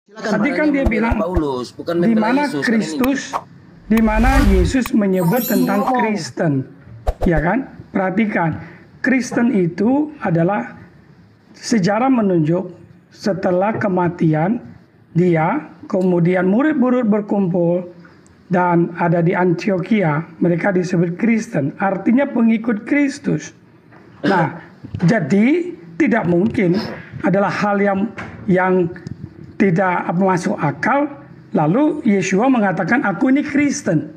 Tadi kan dia bilang Paulus, bukan di mana Kristus, di mana Yesus menyebut tentang Kristen, ya kan? Perhatikan, Kristen itu adalah sejarah menunjuk setelah kematian dia, kemudian murid-murid berkumpul dan ada di Antioquia, mereka disebut Kristen, artinya pengikut Kristus. Nah, jadi tidak mungkin adalah hal yang tidak masuk akal, lalu Yeshua mengatakan aku ini Kristen.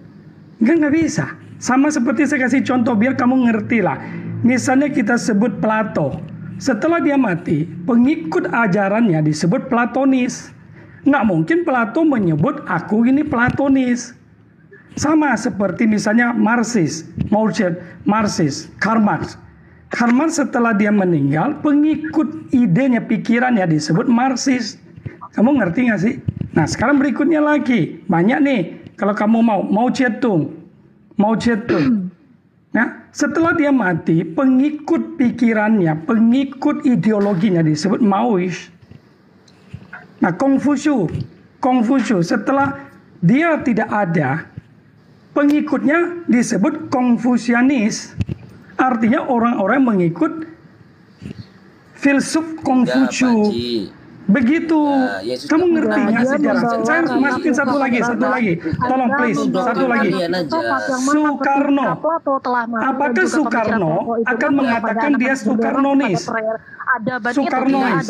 Nggak bisa. Sama seperti saya kasih contoh biar kamu ngerti lah. Misalnya kita sebut Plato. Setelah dia mati, pengikut ajarannya disebut Platonis. Nggak mungkin Plato menyebut aku ini Platonis. Sama seperti misalnya Marxis, Karl Marx. Karl Marx setelah dia meninggal, pengikut idenya, pikirannya disebut Marxis. Kamu ngerti nggak sih? Nah sekarang berikutnya lagi. Banyak nih. Kalau kamu Mao Zedong. Nah, setelah dia mati, pengikut pikirannya, pengikut ideologinya disebut Maois. Nah Kongfusius setelah dia tidak ada, pengikutnya disebut Konfusianis. Artinya orang-orang mengikut filsuf Kongfusius. Begitu, kamu ngerti nggak sejarah? Saya masukin satu lagi, tolong please, satu lagi. Soekarno, apakah Soekarno akan mengatakan dia Soekarnonis? Soekarnois,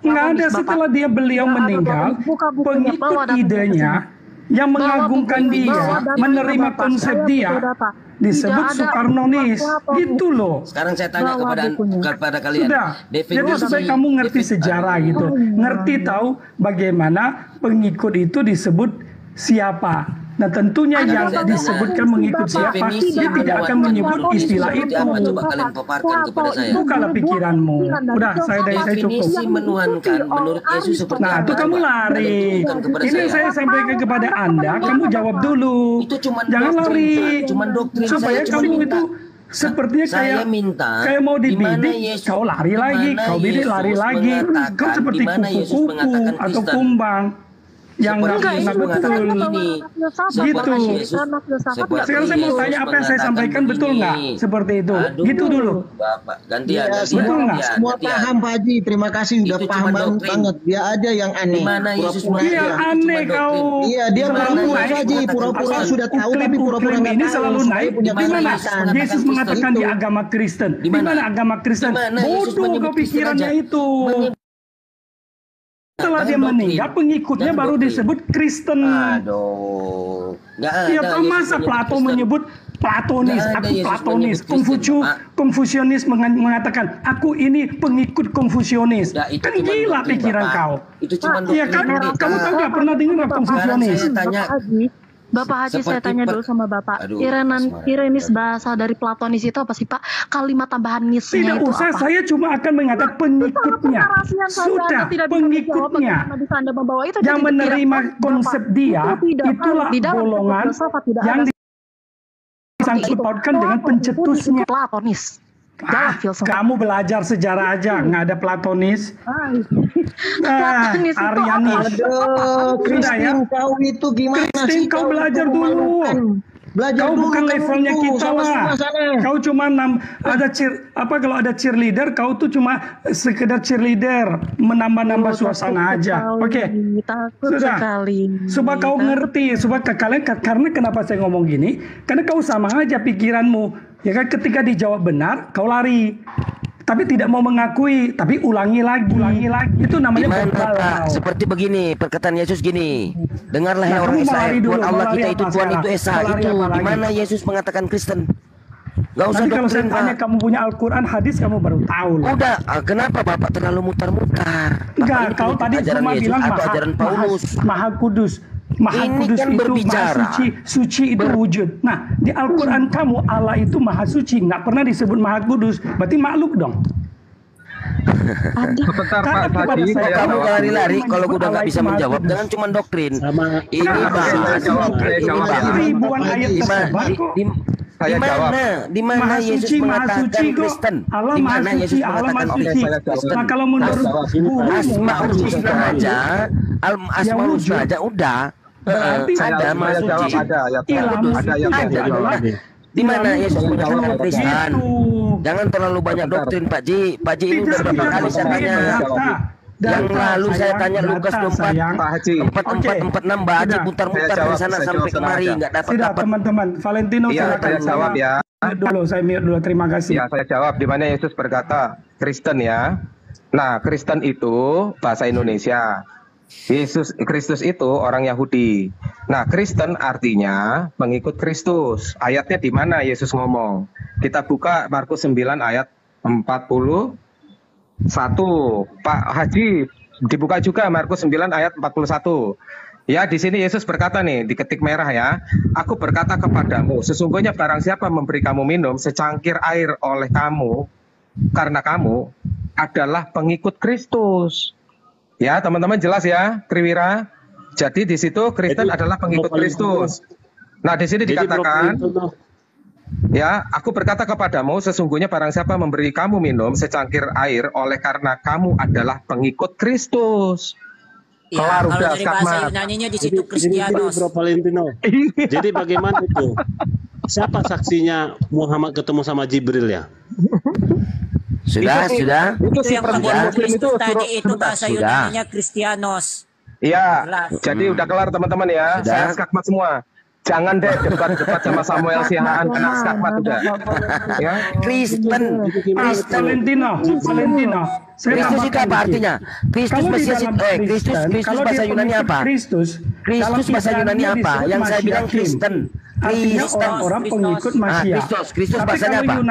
nggak ada. Setelah beliau meninggal, pengikut idenya yang mengagungkan dia, menerima konsep dia, disebut Soekarnonis, gitu loh. Sekarang saya tanya kepada kalian. Sudah. Jadi supaya kamu ngerti sejarah gitu, ngerti tahu bagaimana pengikut itu disebut siapa. Nah tentunya yang disebutkan mengikut siapa, dia tidak akan menyebut istilah itu. Coba kalian paparkan kepada saya. Bukalah pikiranmu. Udah, saya cukup. Definisi menuhankan menurut Yesus seperti nah, itu kamu lari. Ini saya sampaikan kepada Anda, kamu jawab dulu. Jangan lari. Supaya kamu itu sepertinya kayak mau dibidik, kau lari lagi, kau bidik lari lagi. Kau seperti kupu-kupu atau kumbang yang nggak betul gitu. Sekarang saya mau tanya apa yang saya sampaikan betul nggak seperti itu? Gitu dulu. Bapak gantian. Betul nggak? Semua paham Pak Haji. Terima kasih udah paham banget. Dia aja yang aneh. Iya aneh kau. Iya dia pura-pura Haji. Pura-pura sudah tahu tapi pura-pura nggak tahu. Ini selalu naik. Di mana Yesus mengatakan di agama Kristen? Di mana agama Kristen? Bodoh kau pikirannya itu. Setelah dia meninggal, pengikutnya baru disebut Kristen. Aduh, ya masa Plato menyebut Platonis, aku Platonis. Konfusianis mengatakan, aku ini pengikut Konfusianis. Kan gila pikiran kau. Itu cuma ya kan, kamu tahu nggak pernah dengar Konfusianis? Bapak Haji, saya tanya dulu sama Bapak. Irenis bahasa dari Platonis itu apa sih Pak? Kalimat tambahan nisnya itu usah, apa? Saya cuma akan mengatakan pengikutnya. Sudah, pengikutnya. Yang menerima konsep dia, itulah golongan yang disangkut pautkan dengan pencetusnya. Platonis. Kamu belajar sejarah aja, nggak ada Platonis. Arianis. Aduh, Kristen kau itu gimana sih? Kau belajar dulu. Kau bukan levelnya kita lah. Kau cuma kalau ada cheerleader, kau tuh cuma sekedar cheerleader, menambah-nambah suasana aja. Oke. Sudah. Supaya kau ngerti, supaya kalian, karena kenapa saya ngomong gini? Karena kau sama aja pikiranmu. Ya kan, ketika dijawab benar, kau lari. Tapi tidak mau mengakui, tapi ulangi lagi. Itu namanya Pak, seperti begini, perkataan Yesus gini. Dengarlah hai orang Israel, Tuhan Allah kita itu Tuhan itu Esa. Itu di mana Yesus mengatakan Kristen? Gak usah doktrin, kalau saya tanya kamu punya Al-Quran, hadis, kamu baru tahu. Udah, kenapa Bapak terlalu mutar-mutar? Enggak, kau tadi cuma bilang ajaran Paulus. Maha Kudus. Maha Kudus kan itu berbicara. Maha suci itu wujud. Nah, di Al-Quran kamu Allah itu Maha Suci, nggak pernah disebut Maha Kudus. Berarti makhluk dong. Kamu lari-lari kalau udah nggak bisa menjawab, jangan cuma doktrin. Ini bahas ribuan ayat Saya jawab. Di mana Yesus mengatakan Kristen? Di mana Yesus mengatakan Kristen? Nah, kalau menurut Asmaul Husna aja, Asmaul Husna aja udah. Berarti ada saya jawab ada ayat. Di mana Yesus mengatakan Kristen? Jangan terlalu banyak doktrin Pak Ji. Pak Ji ini udah berapa kali saya tanya. Yang lalu saya tanya Lukas 24, 44, 46, Mbak Haji putar-putar dari sana sampai kemari nggak dapat. Tidak, teman-teman. Valentino, Iya, saya jawab ya. Saya mute dulu. Terima kasih. Ya, saya jawab di mana Yesus berkata Kristen ya. Nah, Kristen itu bahasa Indonesia. Kristus itu orang Yahudi. Nah, Kristen artinya pengikut Kristus. Ayatnya di mana Yesus ngomong? Kita buka Markus 9 ayat 41. Pak Haji, dibuka juga Markus 9 ayat 41. Ya, di sini Yesus berkata nih, diketik merah ya. Aku berkata kepadamu, sesungguhnya barang siapa memberi kamu minum secangkir air oleh kamu, karena kamu adalah pengikut Kristus. Ya, teman-teman jelas ya, Triwira. Jadi di situ Kristen adalah pengikut Kristus. Nah, di sini dikatakan, ya, aku berkata kepadamu, sesungguhnya barang siapa memberi kamu minum secangkir air oleh karena kamu adalah pengikut Kristus. Ya, kalau dari bahasa Yunaninya di situ Kristianos. Jadi bagaimana itu? Siapa saksinya Muhammad ketemu sama Jibril ya? Sudah. Itu yang perempuan Muslim itu tadi itu bahasa Yunaninya Kristianos. Iya, jadi udah kelar teman-teman ya. Saya skakmat semua. Jangan deh debat-debat sama Samuel Sihaan, kena skakmat udah. Ya. Kristen. Valentino. Kristus itu apa artinya? Kristus Mesias itu Kristus bahasa Yunani apa? Kristus bahasa Yunani apa? Yang saya bilang Kristen. Orang pengikut Mesias. Kristus bahasanya apa?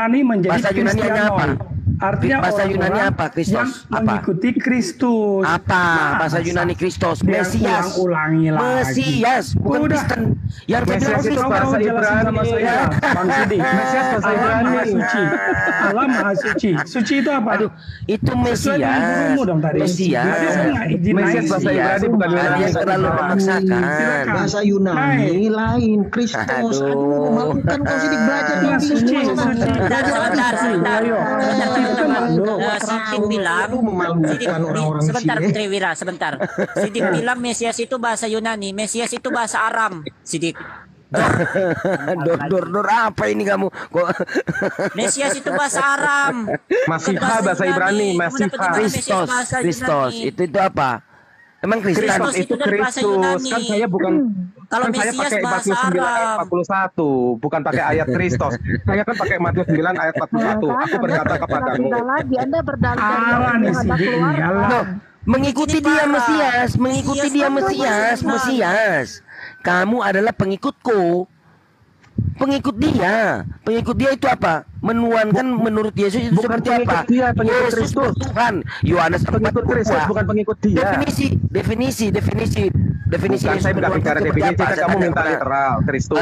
Bahasa Yunani apa? Artinya bahasa Yunani apa? Kristus apa? Mengikuti Kristus. Apa? Bahasa Yunani Kristus. Mesias. Ulangi lagi. Mesias, bukan Kristen. Yang Mesias itu bahasa Ibrani sama saya. Bang Sidi. Mesias bahasa Ibrani. Suci. Allah Maha Suci. Suci itu apa? Aduh, itu Mesias. Mesias bahasa Ibrani bukan Yunani. Dia terlalu memaksakan. Bahasa Yunani lain. Kristus. Aduh, malukan kau Sidik belajar di Suci. Sidik bilang sebentar Triwira, sebentar. Sidik bilang Mesias itu bahasa Yunani, Mesias itu bahasa Aram. Sidik. Dor apa ini kamu? Kok Mesias itu bahasa Aram. Masiha bahasa Ibrani, Masiha. Kristus. Itu apa? Emang Kristen itu Kristus. Kan saya bukan kalau kan saya pakai Matius 9 ayat 41, bukan pakai ayat Kristus. Saya kan pakai Matius 9 ayat 41. Aku berkata kepadamu. Lagi Anda berdalih mengikuti dia Mesias. Kamu adalah pengikutku. Pengikut dia itu apa? Menuankan menurut Yesus itu bukan seperti apa? Dia, pengikut Yesus Kristus. Tuhan. Yohanes 4 pengikut Kristus bukan pengikut dia. Definisi. Bukan, saya tidak bicara definisi, kamu minta literal Kristus.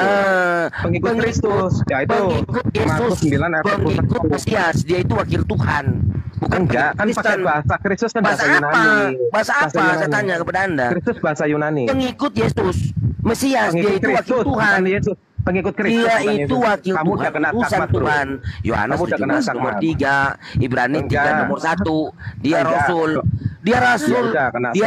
Pengikut Kristus, ya itu Markus 9 ayat 41. Pengikut Mesias, dia itu wakil Tuhan. Bukan enggak, kan pakai bahasa Kristus kan bahasa Yunani. Bahasa apa? Saya tanya kepada Anda. Kristus bahasa Yunani. Pengikut Yesus, Mesias, dia itu wakil Tuhan. Pengikut Kristus. Dia itu wakil kamu Tuhan, utusan Tuhan. Yohanes 17 nomor 3, Ibrani 3 nomor 1. Dia rasul. Dia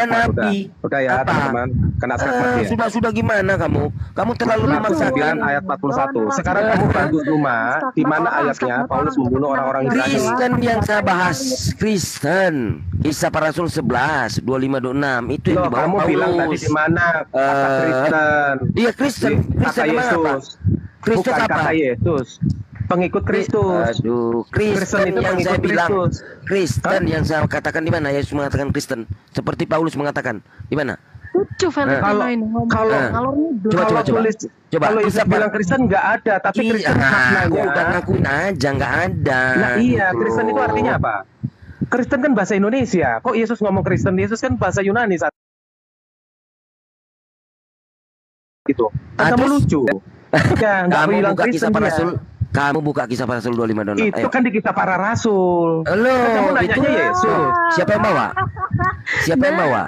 nabi. Udah ya, teman-teman. Kena sakit ya. Sudah gimana kamu? Kamu terlalu memaksakan. Ayat 41. Sekarang kamu bantu rumah di mana ayatnya Paulus membunuh orang-orang Ibrani. Kristen yang saya bahas, Kristen. Kisah para Rasul 11, 25 26 itu yang dibawa kamu Paulus. Bilang tadi di mana kata Kristen? Iya Kristen. Kata Yesus. Kristus bukan apa? Kata Yesus. Pengikut Kristus. Aduh, Kristen itu yang saya bilang. Kristen yang saya katakan di mana? Yesus mengatakan Kristen. Seperti Paulus mengatakan. Di mana? Lucu Valentino ini. Kalau Yesus bilang Kristen nggak ada, tapi Kristen maknanya. Udah ngakuin aja nggak ada. Nah iya, Kristen itu artinya apa? Kristen kan bahasa Indonesia. Kok Yesus ngomong Kristen? Yesus kan bahasa Yunani saat itu. Kamu lucu. Ya, kamu buka Kisah Para Rasul. Kamu buka Kisah Para Rasul 25 26. Itu kan di Kisah Para Rasul. Loh, kamu nanyanya Yesus. Siapa yang bawa?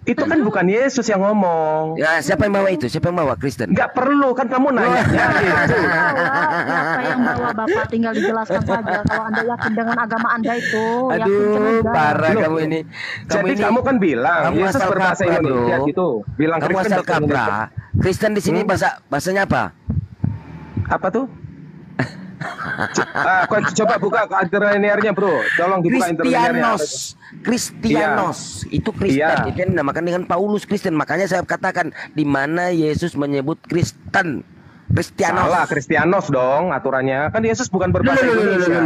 Itu kan bukan Yesus yang ngomong. Ya, siapa yang bawa itu? Siapa yang bawa? Kristen? Nggak perlu, kan kamu nanya. Siapa yang bawa Bapak, tinggal dijelaskan saja. Kalau Anda yakin dengan agama Anda itu, aduh, parah kamu ini. Kamu kan bilang Yesus berbahasa Indonesia gitu. Bilang kamu asal kapra. Kristen di sini bahasanya apa? Apa tuh? Coba buka interlinearnya, bro. Tolong dibuka interlinearnya. Kristianos itu Kristen, itu yang dinamakan dengan Paulus Kristen. Makanya saya katakan di mana Yesus menyebut Kristen, Kristianos. Salah, Kristianos dong aturannya. Kan Yesus bukan berbahasa Indonesia.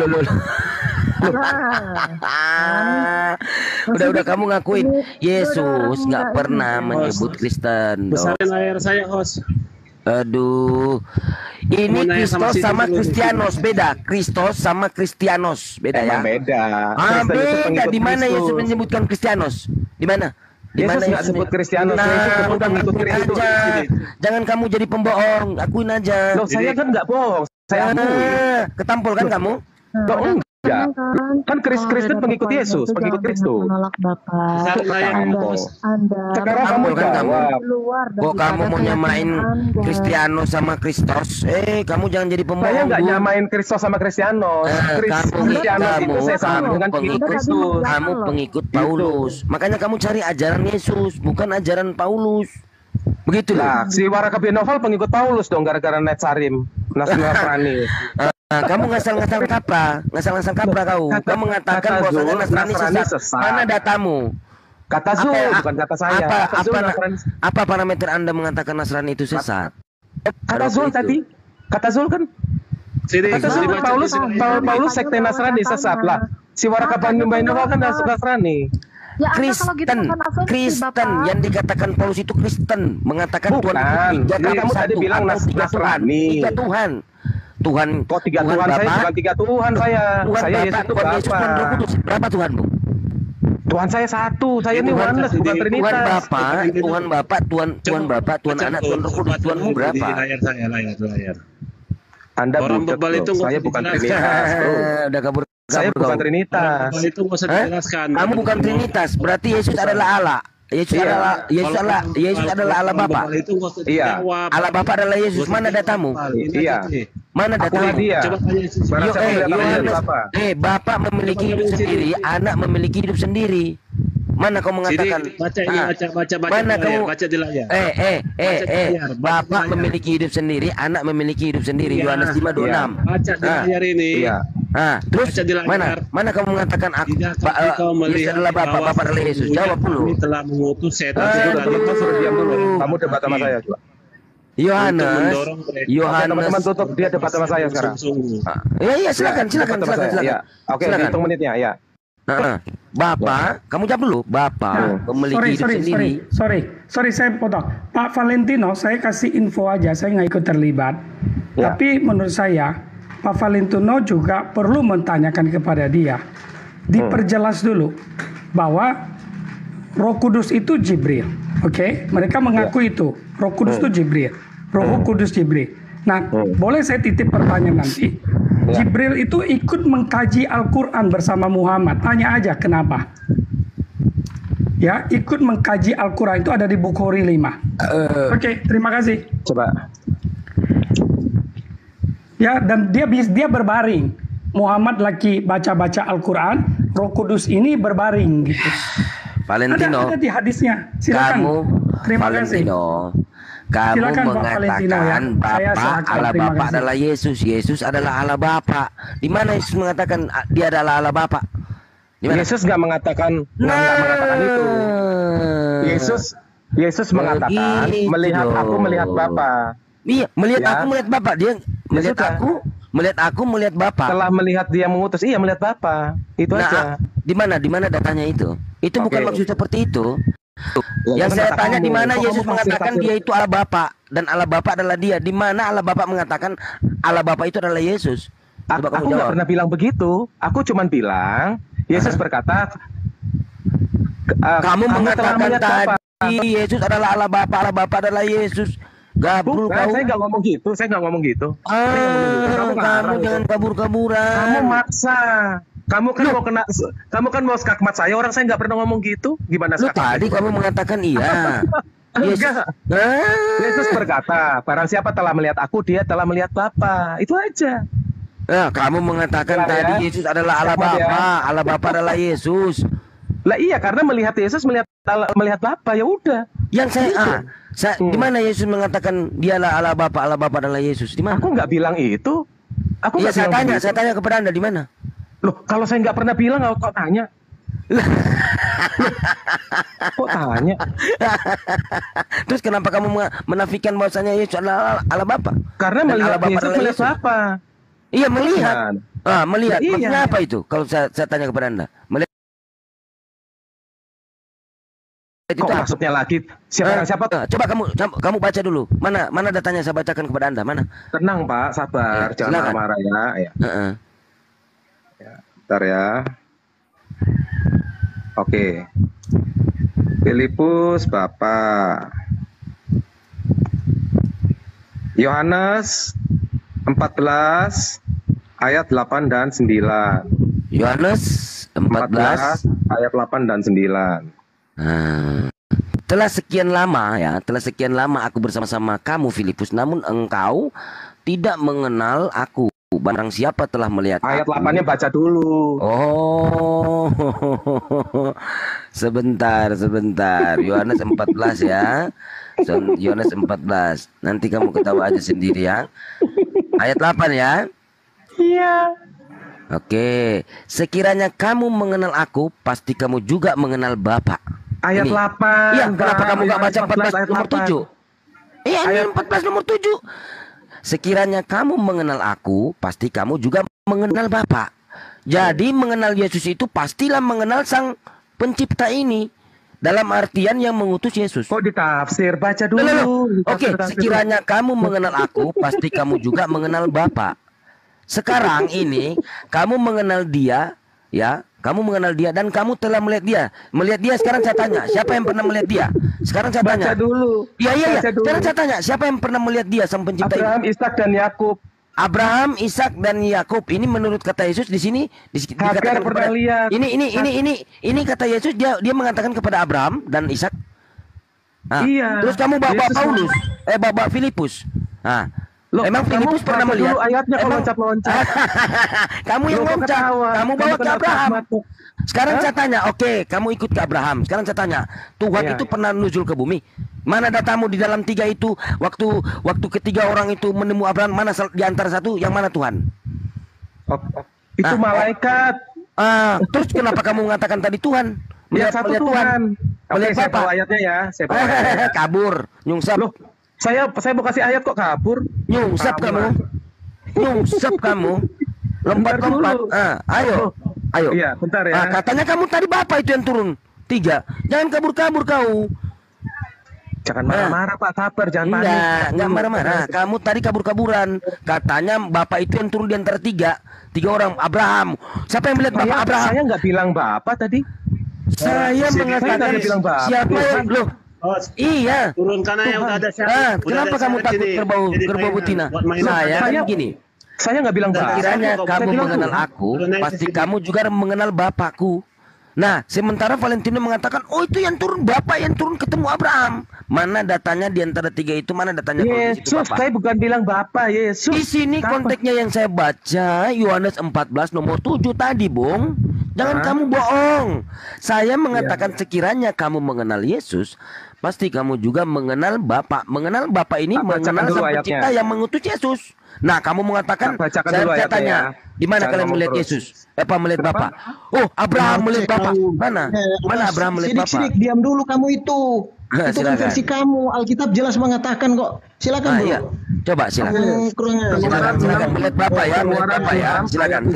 Udah kamu ngakuin Yesus nggak pernah menyebut Kristen. Besarin layar saya, host. Aduh, ini Kristos sama Kristianos beda. Kristos sama Kristianos beda ya. Beda. Beda. Di mana Yesus menyebutkan Kristianos? Di mana? Yesus nggak sebut Kristianos. Yesus udah ngakuin aja. Jangan kamu jadi pembohong. Akuin aja. Loh, saya kan nggak bohong. Saya ketampol kan kamu? Loh, enggak. Kan Kristen pengikut Yesus, pengikut Kristus. Menolak Bapak. Sekarang kamu jawab. Kok kamu mau nyamain Kristianos sama Kristos? Kamu jangan jadi pembohong. Saya nggak nyamain Kristus sama Kristianos. Kristianos itu saya sama dengan pengikut Kristus. Kamu pengikut Paulus. Makanya kamu cari ajaran Yesus, bukan ajaran Paulus. Begitulah. Si Waraka bin Nawfal pengikut Paulus dong, gara-gara Netsarim, Nasrani. Kamu ngasal-ngasal kapra kau. Kamu mengatakan bahwa Nasrani sesat. Mana datamu? Kata Zul, bukan kata saya. Apa parameter Anda mengatakan Nasrani itu sesat? Kata Zul tadi. Kata Zul kan? Kata Zul Paulus sekte Nasrani sesat lah. Si Waraka bin Nawfal kan Nasrani. Ya, Kristen yang dikatakan Paulus itu Kristen, mengatakan bukan. Tuhan Kamu tadi bilang Nasrani. Tiga Tuhan. Kok tiga Tuhan? Saya bukan tiga Tuhan saya. Saya Yesus itu berapa? Berapa Tuhanmu? Tuhan saya satu. Saya ini oneness, bukan Trinitas. Tuhan Bapa, Tuhan Anak, Tuhan Roh Kudus. Tuhanmu berapa? Layar. Anda orang bebal itu saya bukan Trinitas, bro. Udah kabur. Saya bukan Trinitas. Itu nggak usah dijelaskan. Kamu bukan Trinitas, berarti Yesus adalah Allah. Yesus adalah Allah Bapa. Iya. Allah Bapa adalah Yesus. Mana datamu? Iya. Mana datamu? Dia. Bapa memiliki hidup sendiri, anak memiliki hidup sendiri. Mana kau mengatakan? Baca di layar. Bapak memiliki hidup sendiri, anak memiliki hidup sendiri. Yohanes 5:26. Baca di layar ini. Iya. Terus mana kamu mengatakan aku Yesus adalah Bapak adalah Yesus? Jawab dulu. Telah mengutus setan. Kamu debat sama saya coba. Yohanes. Teman-teman tutup, dia debat sama saya sekarang. Iya, silakan. Oke, hitung menitnya ya. Bapak, kamu jawab dulu. Bapak memiliki hidup sendiri. Sorry, saya potong. Pak Valentino, saya kasih info aja, saya nggak ikut terlibat. Tapi menurut saya, Pak Valentino juga perlu mentanyakan kepada dia. Diperjelas dulu bahwa Roh Kudus itu Jibril. Oke? Mereka mengaku itu. Roh Kudus itu Jibril. Roh Kudus Jibril. Nah, boleh saya titip pertanyaan nanti? Jibril itu ikut mengkaji Al-Quran bersama Muhammad. Tanya aja kenapa. Ya, ikut mengkaji Al-Quran itu ada di Bukhari 5. Oke, terima kasih. Coba. Ya, dan dia berbaring. Muhammad lagi baca-baca Al-Quran, Roh Kudus ini berbaring gitu. Valentino. Ada di hadisnya. Silakan. Terima kasih. Kamu silakan, mengatakan Bapa Allah Bapa adalah Yesus. Yesus adalah Allah Bapa. Di mana Yesus mengatakan dia adalah Allah Bapa? Yesus nggak mengatakan itu. Yesus mengatakan aku melihat Bapa. Iya, melihat aku melihat Bapa. Dia melihat aku melihat Bapa. Setelah melihat dia mengutus, melihat Bapa. Itu aja. Di mana datanya itu? Itu bukan maksud seperti itu. Yang saya tanya di mana Yesus mengatakan dia itu Allah Bapa dan Allah Bapa adalah dia. Di mana Allah Bapa mengatakan Allah Bapa itu adalah Yesus? Aku nggak pernah bilang begitu. Aku cuma bilang Yesus berkata kamu mengatakan tadi Yesus adalah Allah Bapa adalah Yesus. Gabrul kau. Saya nggak ngomong gitu. Kamu jangan kabur-kaburan. Kamu maksa. Kamu kan mau skakmat saya, orang saya nggak pernah ngomong gitu. Gimana skakmat? Tadi kamu mengatakan iya. Yesus berkata, barang siapa telah melihat aku, dia telah melihat Bapa. Itu aja. Nah, kamu mengatakan tadi Yesus adalah Allah Bapa, Allah Bapa adalah Yesus. Lah iya, karena melihat Yesus melihat Bapa, ya udah. Yang di mana Yesus mengatakan dialah Allah Bapa adalah Yesus? Di mana? Aku nggak bilang itu. Iya, saya tanya kepada Anda di mana? Loh, kalau saya nggak pernah bilang, kok tanya? Kok tanya? Terus kenapa kamu menafikan bahwasanya Yesus adalah Allah Bapa? Karena melihat Yesus melihat Bapa. Iya, melihat. Melihat. Iya. Maksudnya apa itu? Kalau saya tanya kepada Anda. Melihat. Kok maksudnya lagi? Siapa? Coba kamu baca dulu. Mana datanya, saya bacakan kepada Anda. Mana? Tenang, Pak, sabar. Jangan marah ya. Ya, bentar ya. Oke. Filipus Bapak. Yohanes 14 ayat 8 dan 9. Yohanes 14 ayat 8 dan 9. Telah sekian lama aku bersama-sama kamu Filipus, namun engkau tidak mengenal aku. Barang siapa telah melihat ayat aku. 8-nya baca dulu. Oh. Sebentar. Yohanes 14 ya. Yohanes 14. Nanti kamu ketawa aja sendiri ya. Ayat 8 ya. Iya. Oke. Sekiranya kamu mengenal aku, pasti kamu juga mengenal Bapa. Ayat Ini. 8. Iya, kenapa kamu gak baca 14 nomor 7? Iya, ini 14 nomor 7. Sekiranya kamu mengenal aku, pasti kamu juga mengenal Bapa. Jadi mengenal Yesus itu pastilah mengenal Sang Pencipta ini. Dalam artian yang mengutus Yesus. Kok ditafsir? Baca dulu. Oke, sekiranya kamu mengenal aku, pasti kamu juga mengenal Bapa. Sekarang ini kamu mengenal dia, ya. Kamu mengenal dia dan kamu telah melihat dia. Melihat dia, sekarang saya tanya, siapa yang pernah melihat dia? Sekarang saya tanya. Baca dulu. Iya. Sekarang saya tanya, siapa yang pernah melihat dia, Sang Pencipta Abraham, ini? Ishak dan Yakub. Abraham, Ishak dan Yakub. Ini menurut kata Yesus di sini dikatakan kepada lihat. Ini kata Yesus, dia mengatakan kepada Abraham dan Ishak. Iya. Terus kamu bawa Paulus, bawa Filipus. Loh, emang Filipus pernah melihat? Ayatnya kalau loncat-loncat. Kamu yang loncat. Kamu bawa ke Abraham. Sekarang saya tanya, oke, kamu ikut ke Abraham. Sekarang saya tanya, Tuhan itu pernah nuzul ke bumi? Mana datamu di dalam 3 itu? Waktu ketiga orang itu menemu Abraham, mana di antara satu? Yang mana Tuhan? Itu malaikat. Terus kenapa kamu mengatakan tadi Tuhan? Melihat satu Tuhan. Melihat saya bawa ayatnya ya. Kabur, nyungsap. Loh, saya mau kasih ayat kok kabur. Nyungsap kamu. Lompat. Ayo. Iya, bentar ya. Katanya kamu tadi Bapak itu yang turun 3. Jangan kabur kau. Jangan marah-marah Pak, sabar, jangan panik. Enggak marah-marah. Kamu tadi kabur-kaburan. Katanya Bapak itu yang turun di antara 3 orang, Abraham. Siapa yang melihat Bapak Abraham? Saya nggak bilang Bapak tadi. Saya mengatakan siapa yang iya. Turunkan aja udah ada syarat. Kenapa kamu takut kerbau betina? Saya begini. Saya nggak bilang Bapak. Kiranya kamu mengenal aku, pasti kamu juga mengenal Bapakku. Nah, sementara Valentino mengatakan, oh itu yang turun Bapak yang turun ketemu Abraham. Mana datanya di antara 3 itu? Mana datanya? Yesus, saya bukan bilang Bapak, Yesus. Di sini konteksnya yang saya baca Yohanes 14 nomor 7 tadi, Bung. Jangan kamu bohong. Saya mengatakan sekiranya kamu mengenal Yesus, pasti kamu juga mengenal Bapa. Mengenal Bapa ini mengenal Sang Pencipta yang mengutus Yesus. Nah, kamu mengatakan, saya tanya, di mana kalian melihat Yesus? Melihat Bapa? Oh, Abraham melihat Bapa. Mana Abraham melihat Bapa? Sidik, diam dulu kamu itu. Itu kan versi kamu. Alkitab jelas mengatakan kok. Silakan, Bro. Iya. Coba silakan. Silakan melihat Bapa ya, Silakan.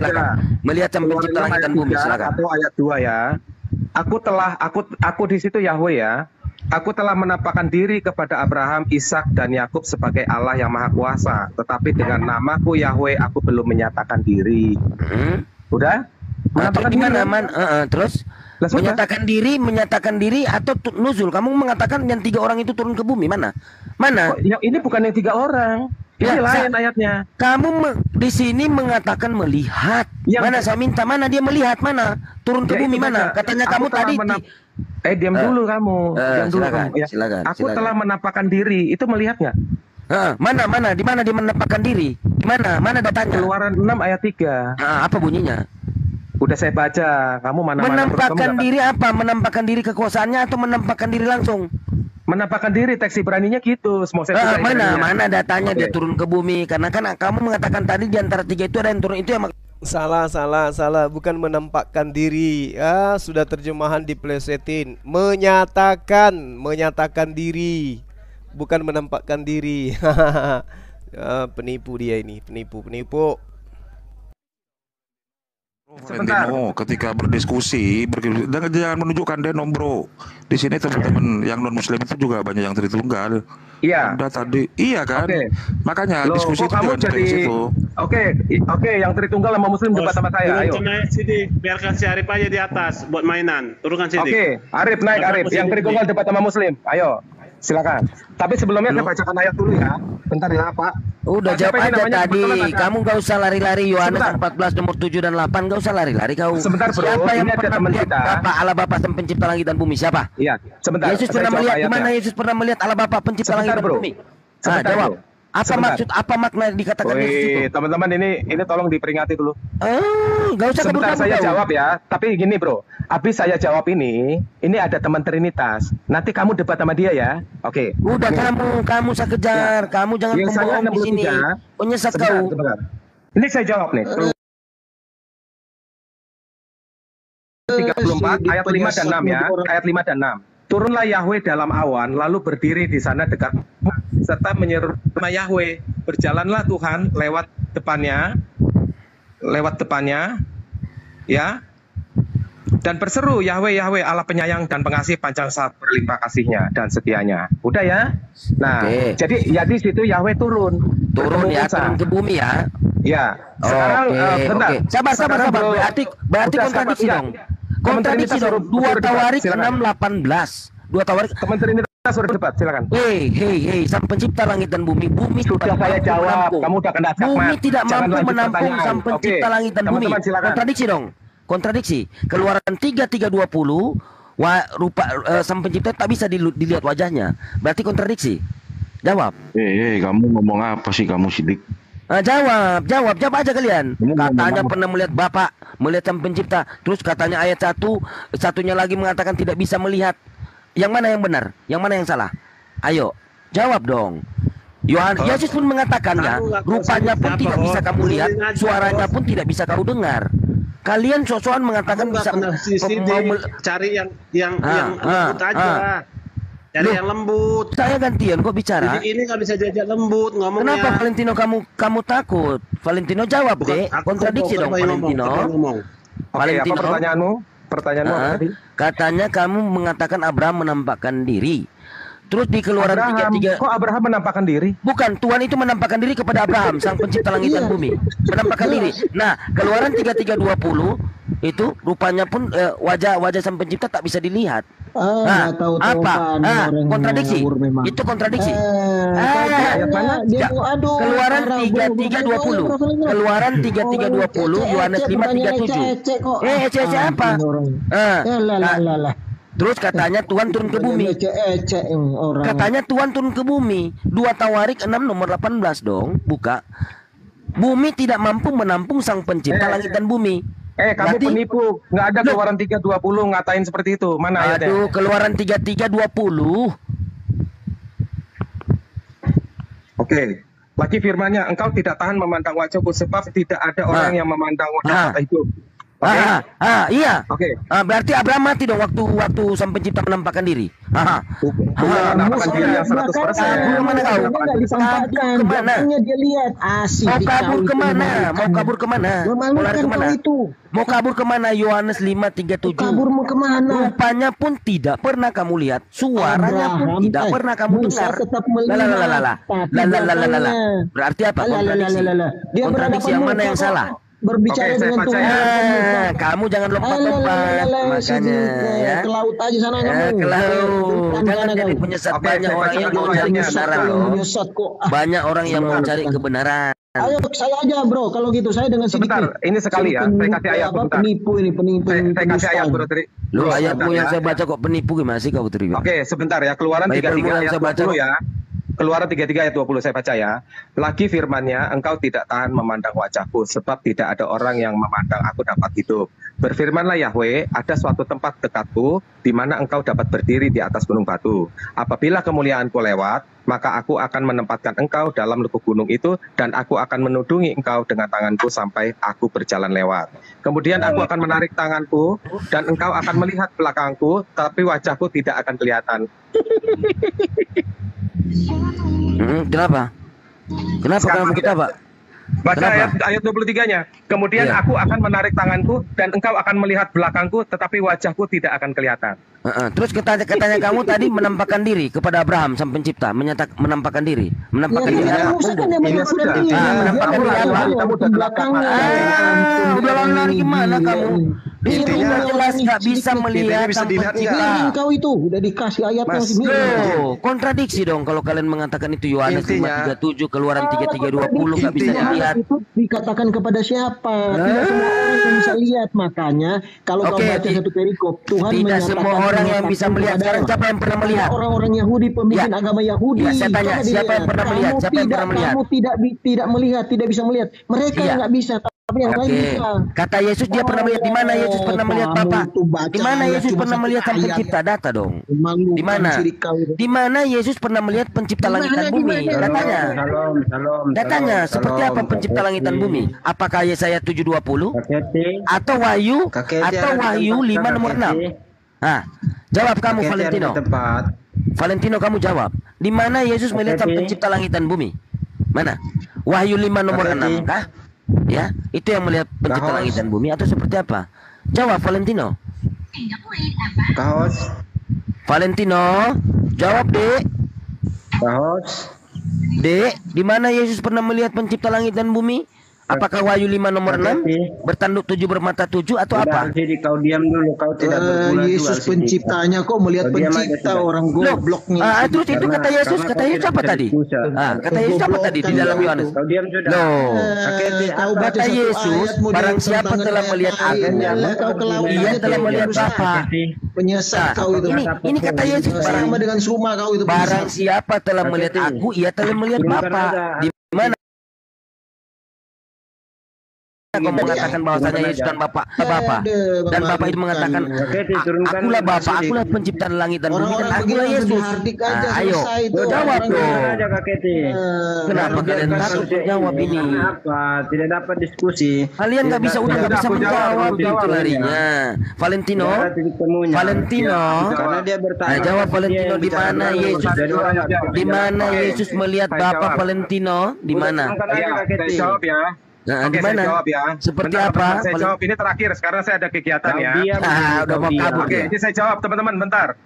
Melihat Sang Pencipta langit dan bumi, silakan. Atau ayat 2 ya. Aku di situ Yahweh ya. Aku telah menampakkan diri kepada Abraham, Ishak dan Yakub sebagai Allah yang Maha Kuasa, tetapi dengan namaku Yahweh aku belum menyatakan diri. Udah? Menampakkan di mana? Terus menyatakan diri atau nuzul? Kamu mengatakan yang 3 orang itu turun ke bumi, mana? Yang ini bukan yang 3 orang. Ini lain ayatnya. Kamu di sini mengatakan melihat. Mana saya minta, mana dia melihat, mana turun ke bumi, mana? Katanya kamu tadi. Diam dulu kamu. Diam dulu silakan, kamu. Ya. Silakan. Aku telah menampakkan diri. Itu melihat nggak? Mana? Di mana dia menampakkan diri? Di mana? Mana datanya? Keluaran 6 ayat 3. Apa bunyinya? Udah saya baca. Kamu mana? Menampakkan diri apa? Menampakkan diri kekuasaannya atau menampakkan diri langsung? Menampakkan diri, teks Ibraninya gitu. Mana datanya dia turun ke bumi? Karena kan kamu mengatakan tadi di antara 3 itu ada yang turun, itu yang salah. Bukan menampakkan diri. Sudah terjemahan diplesetin. Menyatakan diri, bukan menampakkan diri. Penipu dia ini, penipu. Valentino ketika berdiskusi jangan menunjukkan denom, bro. Di sini teman-teman yang non muslim itu juga banyak yang Tritunggal. Iya. Udah tadi, iya kan. Makanya diskusi itu kamu jangan jadi situ. Oke, yang Tritunggal sama muslim debat sama saya. Ayo. Sini, biarkan si Arif aja di atas buat mainan. Turunkan sini. Oke, Arif naik, Arif. Yang Tritunggal debat sama muslim. Ayo. Silakan. Tapi sebelumnya saya bacakan ayat dulu ya. Bentar ya, Pak. Udah jawab aja tadi. Kamu gak usah lari-lari. Yohanes 14 nomor 7 dan 8 gak usah lari-lari kau. Sebentar, bro. Siapa yang ini ada pernah teman melihat kita. Bapak Allah Bapa sang pencipta langit dan bumi? Siapa? Iya. Sebentar. Yesus pernah melihat di mana? Yesus pernah melihat Allah Bapa pencipta langit dan bumi? Sebentar, jawab. bro. Apa maksud, apa makna dikatakan Yesus itu? Teman-teman ini tolong diperingati dulu. Gak usah sebentar saya jawab ya. Tapi gini, bro. Habis saya jawab ini ada teman Trinitas. Nanti kamu debat sama dia ya. Oke. Udah kamu saya kejar. Kamu jangan pembohong di sini. Penyesat kau. Ini saya jawab nih. 34 ayat 5 dan 6 ya. Ayat 5 dan 6. Turunlah Yahweh dalam awan, lalu berdiri di sana dekat serta menyeru nama Yahweh. Berjalanlah Tuhan lewat depannya, ya. Dan berseru, Yahweh, Yahweh, Allah penyayang dan pengasih, panjang sabar berlimpah kasihnya dan setianya. Udah ya. Nah, jadi ya di situ Yahweh turun ya, turun ke bumi ya. Ya. Sekarang bentar. Sabar. Berarti kontradiksi dong. Kontradiksi dong. 2 Tawarik 6:18. 2 Tawarik. Teman Trinitas sudah debat, silakan. Hei, sang pencipta langit dan bumi. Bumi sudah saya jawab. Kamu udah kena skakmat. Bumi tidak mampu menampung sang pencipta langit dan bumi. Kontradiksi dong. Kontradiksi. Keluaran 3:20 rupa sang pencipta tak bisa dilihat wajahnya. Berarti kontradiksi. Jawab. Kamu ngomong apa sih kamu, Sidik? Jawab aja kalian. Katanya pernah melihat Bapak, melihat sang pencipta. Terus katanya ayat 1-nya lagi mengatakan tidak bisa melihat. Yang mana yang benar? Yang mana yang salah? Ayo, jawab dong. Yesus pun mengatakannya, rupanya pun tidak bisa kamu lihat, suaranya pun tidak bisa kamu dengar. Kalian sosokan mengatakan bisa cari yang lembut aja. Cari yang lembut. Saya gantian kok bicara. Jadi ini nggak bisa diajak lembut ngomongnya. Kenapa Valentino kamu takut? Valentino jawab deh. Kontradiksi dong Valentino. Valentino. Apa pertanyaanmu apa tadi? Katanya kamu mengatakan Abraham menampakkan diri. Terus di Keluaran 3:3. Kok Abraham menampakkan diri? Bukan, Tuhan itu menampakkan diri kepada Abraham, sang pencipta langit dan bumi. Menampakkan diri. Nah, Keluaran 3:20 itu rupanya pun wajah sang pencipta tak bisa dilihat. Apa? Kontradiksi. Itu kontradiksi. Keluaran 3:20. Keluaran 3:20, Yohanes 5:37. Apa? Terus katanya Tuhan turun ke bumi. Katanya Tuhan turun ke bumi. 2 Tawarik 6 nomor 18 dong. Buka. Bumi tidak mampu menampung sang pencipta langit dan bumi. Kamu penipu. Nggak ada Keluaran 3:20 ngatain seperti itu. Mana ayatnya? Aduh, Keluaran 3:20. Oke. Lagi firmannya, engkau tidak tahan memandang wajahku sebab tidak ada orang yang memandang wajah hidup. Iya. Oke. Berarti Abraham mati dong waktu sang pencipta menampakkan diri. Menampakkan diri yang 100%. Kemana kau? Kemana? Dia lihat Mau kabur kemana? Mau kabur kemana? Yohanes 5:37. Kabur mau kemana? Rupanya pun tidak pernah kamu lihat, suaranya pun tidak pernah kamu dengar. Berarti apa? Kontradiksi. Kontradiksi yang mana yang salah? berbicara dengan Tuhan. Kamu jangan lompat-lompat, makanya ya. Ke laut aja sana kamu. Ke laut. Jangan jadi penyesat. Banyak orang yang mau cari kebenaran loh. Banyak orang yang mau cari kebenaran. Ayo saya aja bro, kalau gitu saya dengan sebentar, ini sekali ya, saya kasih ayat sebentar. Penipu ini, penipu. Saya kasih ayat bro Tri. Lu ayatmu yang saya baca kok penipu gimana sih kau Tri? Oke, sebentar ya, Keluaran 33 ayat 20 ya. Keluaran 33 ayat 20 saya baca ya. Lagi firman-Nya, engkau tidak tahan memandang wajahku, sebab tidak ada orang yang memandang aku dapat hidup. Berfirmanlah Yahweh, ada suatu tempat dekatku, di mana engkau dapat berdiri di atas gunung batu. Apabila kemuliaanku lewat, maka aku akan menempatkan engkau dalam lekuk gunung itu, dan aku akan menudungi engkau dengan tanganku sampai aku berjalan lewat. Kemudian aku akan menarik tanganku, dan engkau akan melihat belakangku, tapi wajahku tidak akan kelihatan. Kenapa? Kenapa kamu kita, Pak? Baca ayat 23-nya. Kemudian aku akan menarik tanganku dan engkau akan melihat belakangku, tetapi wajahku tidak akan kelihatan. Terus katanya kamu tadi menampakkan diri kepada Abraham sang pencipta, menampakkan diri, menampakkan diri. Menampakkan diri apa? Udah lari gimana kamu? Di situ jelas nggak bisa melihat sang pencipta. Engkau itu udah dikasih ayatnya. Kontradiksi dong kalau kalian mengatakan itu Yohanes 5:37, Keluaran 3:20 nggak bisa dilihat. Itu dikatakan kepada siapa? Tidak semua orang yang bisa lihat, makanya kalau kau baca satu perikop, Tuhan tidak semua orang yang bisa melihat. Sekarang siapa yang pernah melihat? Orang-orang Yahudi, pemimpin agama Yahudi. Saya tanya, siapa yang pernah melihat? Siapa yang pernah melihat? Kamu tidak melihat, tidak bisa melihat. Mereka nggak bisa. Kata Yesus dia pernah melihat. Di mana Yesus pernah melihat Bapa? Di mana Yesus pernah melihat sang pencipta? Data dong. Di mana? Di mana Yesus pernah melihat pencipta langit dan bumi? Datanya. Datanya seperti apa pencipta langit dan bumi? Apakah Yesaya 7:20 atau Wahyu 5 nomor 6? Jawab kamu Valentino. Valentino kamu jawab. Di mana Yesus melihat sang pencipta langit dan bumi? Mana? Wahyu 5 nomor 6 kah? Ya, itu yang melihat pencipta langit dan bumi atau seperti apa? Jawab Valentino. Valentino, jawab Dek. Dek, di mana Yesus pernah melihat pencipta langit dan bumi? Apakah Wahyu 5 nomor 6 bertanduk 7 bermata 7 atau apa? Jadi kau diam dulu, kau tidak berguna. Yesus penciptanya kok melihat pencipta orang gobloknya. Terus itu kata Yesus apa tadi? Kata Yesus apa tadi di dalam Yohanes? Kau diam sudah. Kata Yesus, barang siapa telah melihat aku, ia telah melihat Bapa. Penyesat kau itu. Ini kata Yesus, sama dengan Suma kau itu. Barang siapa telah melihat aku, ia telah melihat Bapa. Di mana kau mengatakan bahwasanya Yesus dan Bapa dan Bapa itu mengatakan akulah Bapa, akulah pencipta langit dan bumi dan akulah Yesus. Ayo jawab dong. Kenapa kalian takut jawab ini? Tidak dapat diskusi. Kalian nggak bisa menjawab itu larinya. Valentino, karena dia bertanya. Jawab Valentino, di mana Yesus? Di mana Yesus melihat Bapa Valentino? Di mana? Saya jawab ya. Oke, saya jawab ya. Seperti apa? Saya jawab ini terakhir. Sekarang saya ada kegiatan ya. Udah mau kabur. Oke, ini saya jawab teman-teman bentar.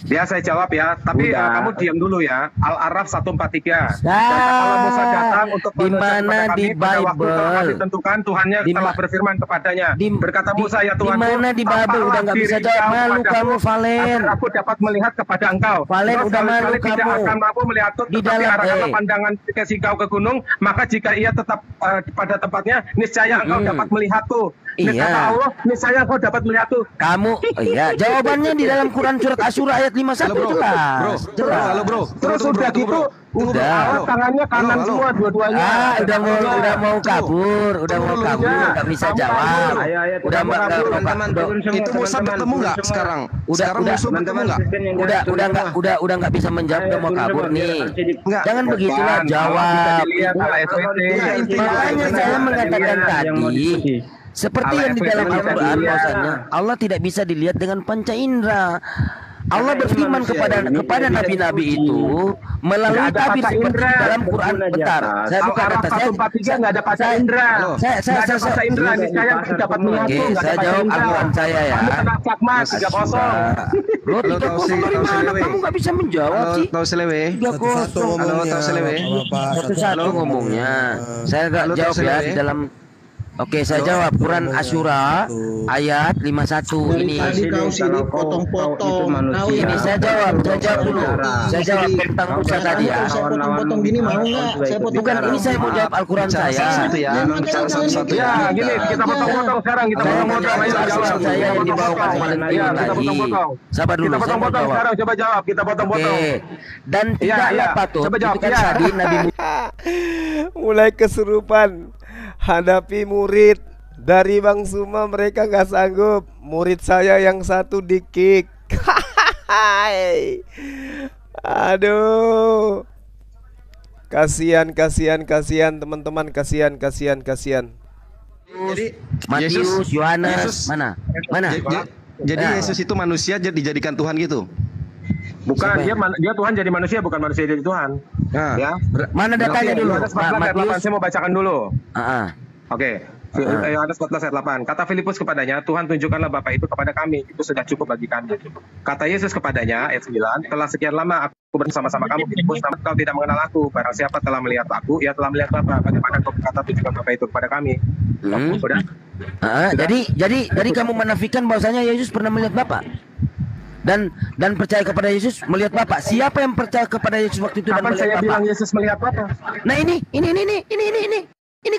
Ya, saya jawab ya. Tapi kamu diam dulu ya. Al-Araf 143. Allah Musa datang untuk di mana di Bible telah ditentukan Tuhannya telah berfirman kepadanya. Berkata Musa, ya Tuhan. Di mana di Bible udah nggak bisa jawab. Malu kamu Valen. Aku dapat melihat kepada engkau. Valen udah malu kamu. Tidak akan mampu melihatku, tetapi arahkanlah pandangan ke kau ke gunung. Maka jika ia tetap pada tempatnya, niscaya engkau dapat melihatku. Iya. Allah, niscaya engkau dapat melihatku. Kamu, jawabannya di dalam Quran surat Asyura ayat 51 jelas. Halo bro. Terus udah gitu, udah tangannya kanan semua dua-duanya. Udah mau kabur, nggak bisa jawab. Udah itu Musa bertemu nggak sekarang? Udah nggak bisa menjawab, udah mau kabur nih. Jangan begitulah, jawab. Makanya saya mengatakan tadi, seperti yang di dalam Al-Quran, bahwasanya Allah tidak bisa dilihat dengan panca indera. Allah berfirman kepada nabi-nabi itu melalui tabir seperti di dalam Quran. Bentar, saya buka data saya. Nggak ada panca indera. Saya indera nih, saya dapat melihat. Oke, saya jawab Al-Quran saya ya. Cakmas 3-0. Lo 3-0 dari mana? Kamu nggak bisa menjawab sih. Tahu selewe. 3-0. 1-1 ngomongnya. Saya nggak jawab ya di dalam Oke, saya jawab. Quran Asyura ayat 51 ini. Tadi kau sini potong-potong. Ini saya jawab dulu. Saya jawab tentang Musa tadi ya. Saya potong-potong gini mau nggak? Saya potong. Bukan, ini saya mau jawab Al-Quran saya. Ya, gini kita potong-potong sekarang, kita potong-potong. Saya yang dibawakan Valentino tadi. Sabar dulu. Kita potong-potong sekarang, coba jawab. Kita potong-potong. Dan tidaklah patut. Coba jawab. Itu kan tadi Nabi mulai kesurupan hadapi murid dari Bang Suma, mereka nggak sanggup. Murid saya yang satu di-kick. Aduh, kasihan teman-teman, kasihan. Jadi Matius, Yohanes, mana? Jadi Yesus itu manusia dijadikan Tuhan gitu? Bukan, dia Tuhan jadi manusia, bukan manusia jadi Tuhan. Ya. Mana datanya dulu? Matius, saya mau bacakan dulu. Oke. Yohanes Yohanes 14 ayat 8. Kata Filipus kepadanya, Tuhan tunjukkanlah Bapa itu kepada kami, itu sudah cukup bagi kami. Kata Yesus kepadanya, ayat 9, telah sekian lama aku bersama-sama kamu, Filipus, namun kau tidak mengenal aku. Barang siapa telah melihat aku, ia telah melihat Bapa. Bagaimana kau berkata tunjukkan Bapa itu kepada kami? Sudah? Jadi kamu menafikan bahwasanya Yesus pernah melihat Bapa? Dan percaya kepada Yesus melihat Bapa. Siapa yang percaya kepada Yesus waktu itu dan kapan melihat saya Bapa? bilang Yesus melihat Bapa? Nah ini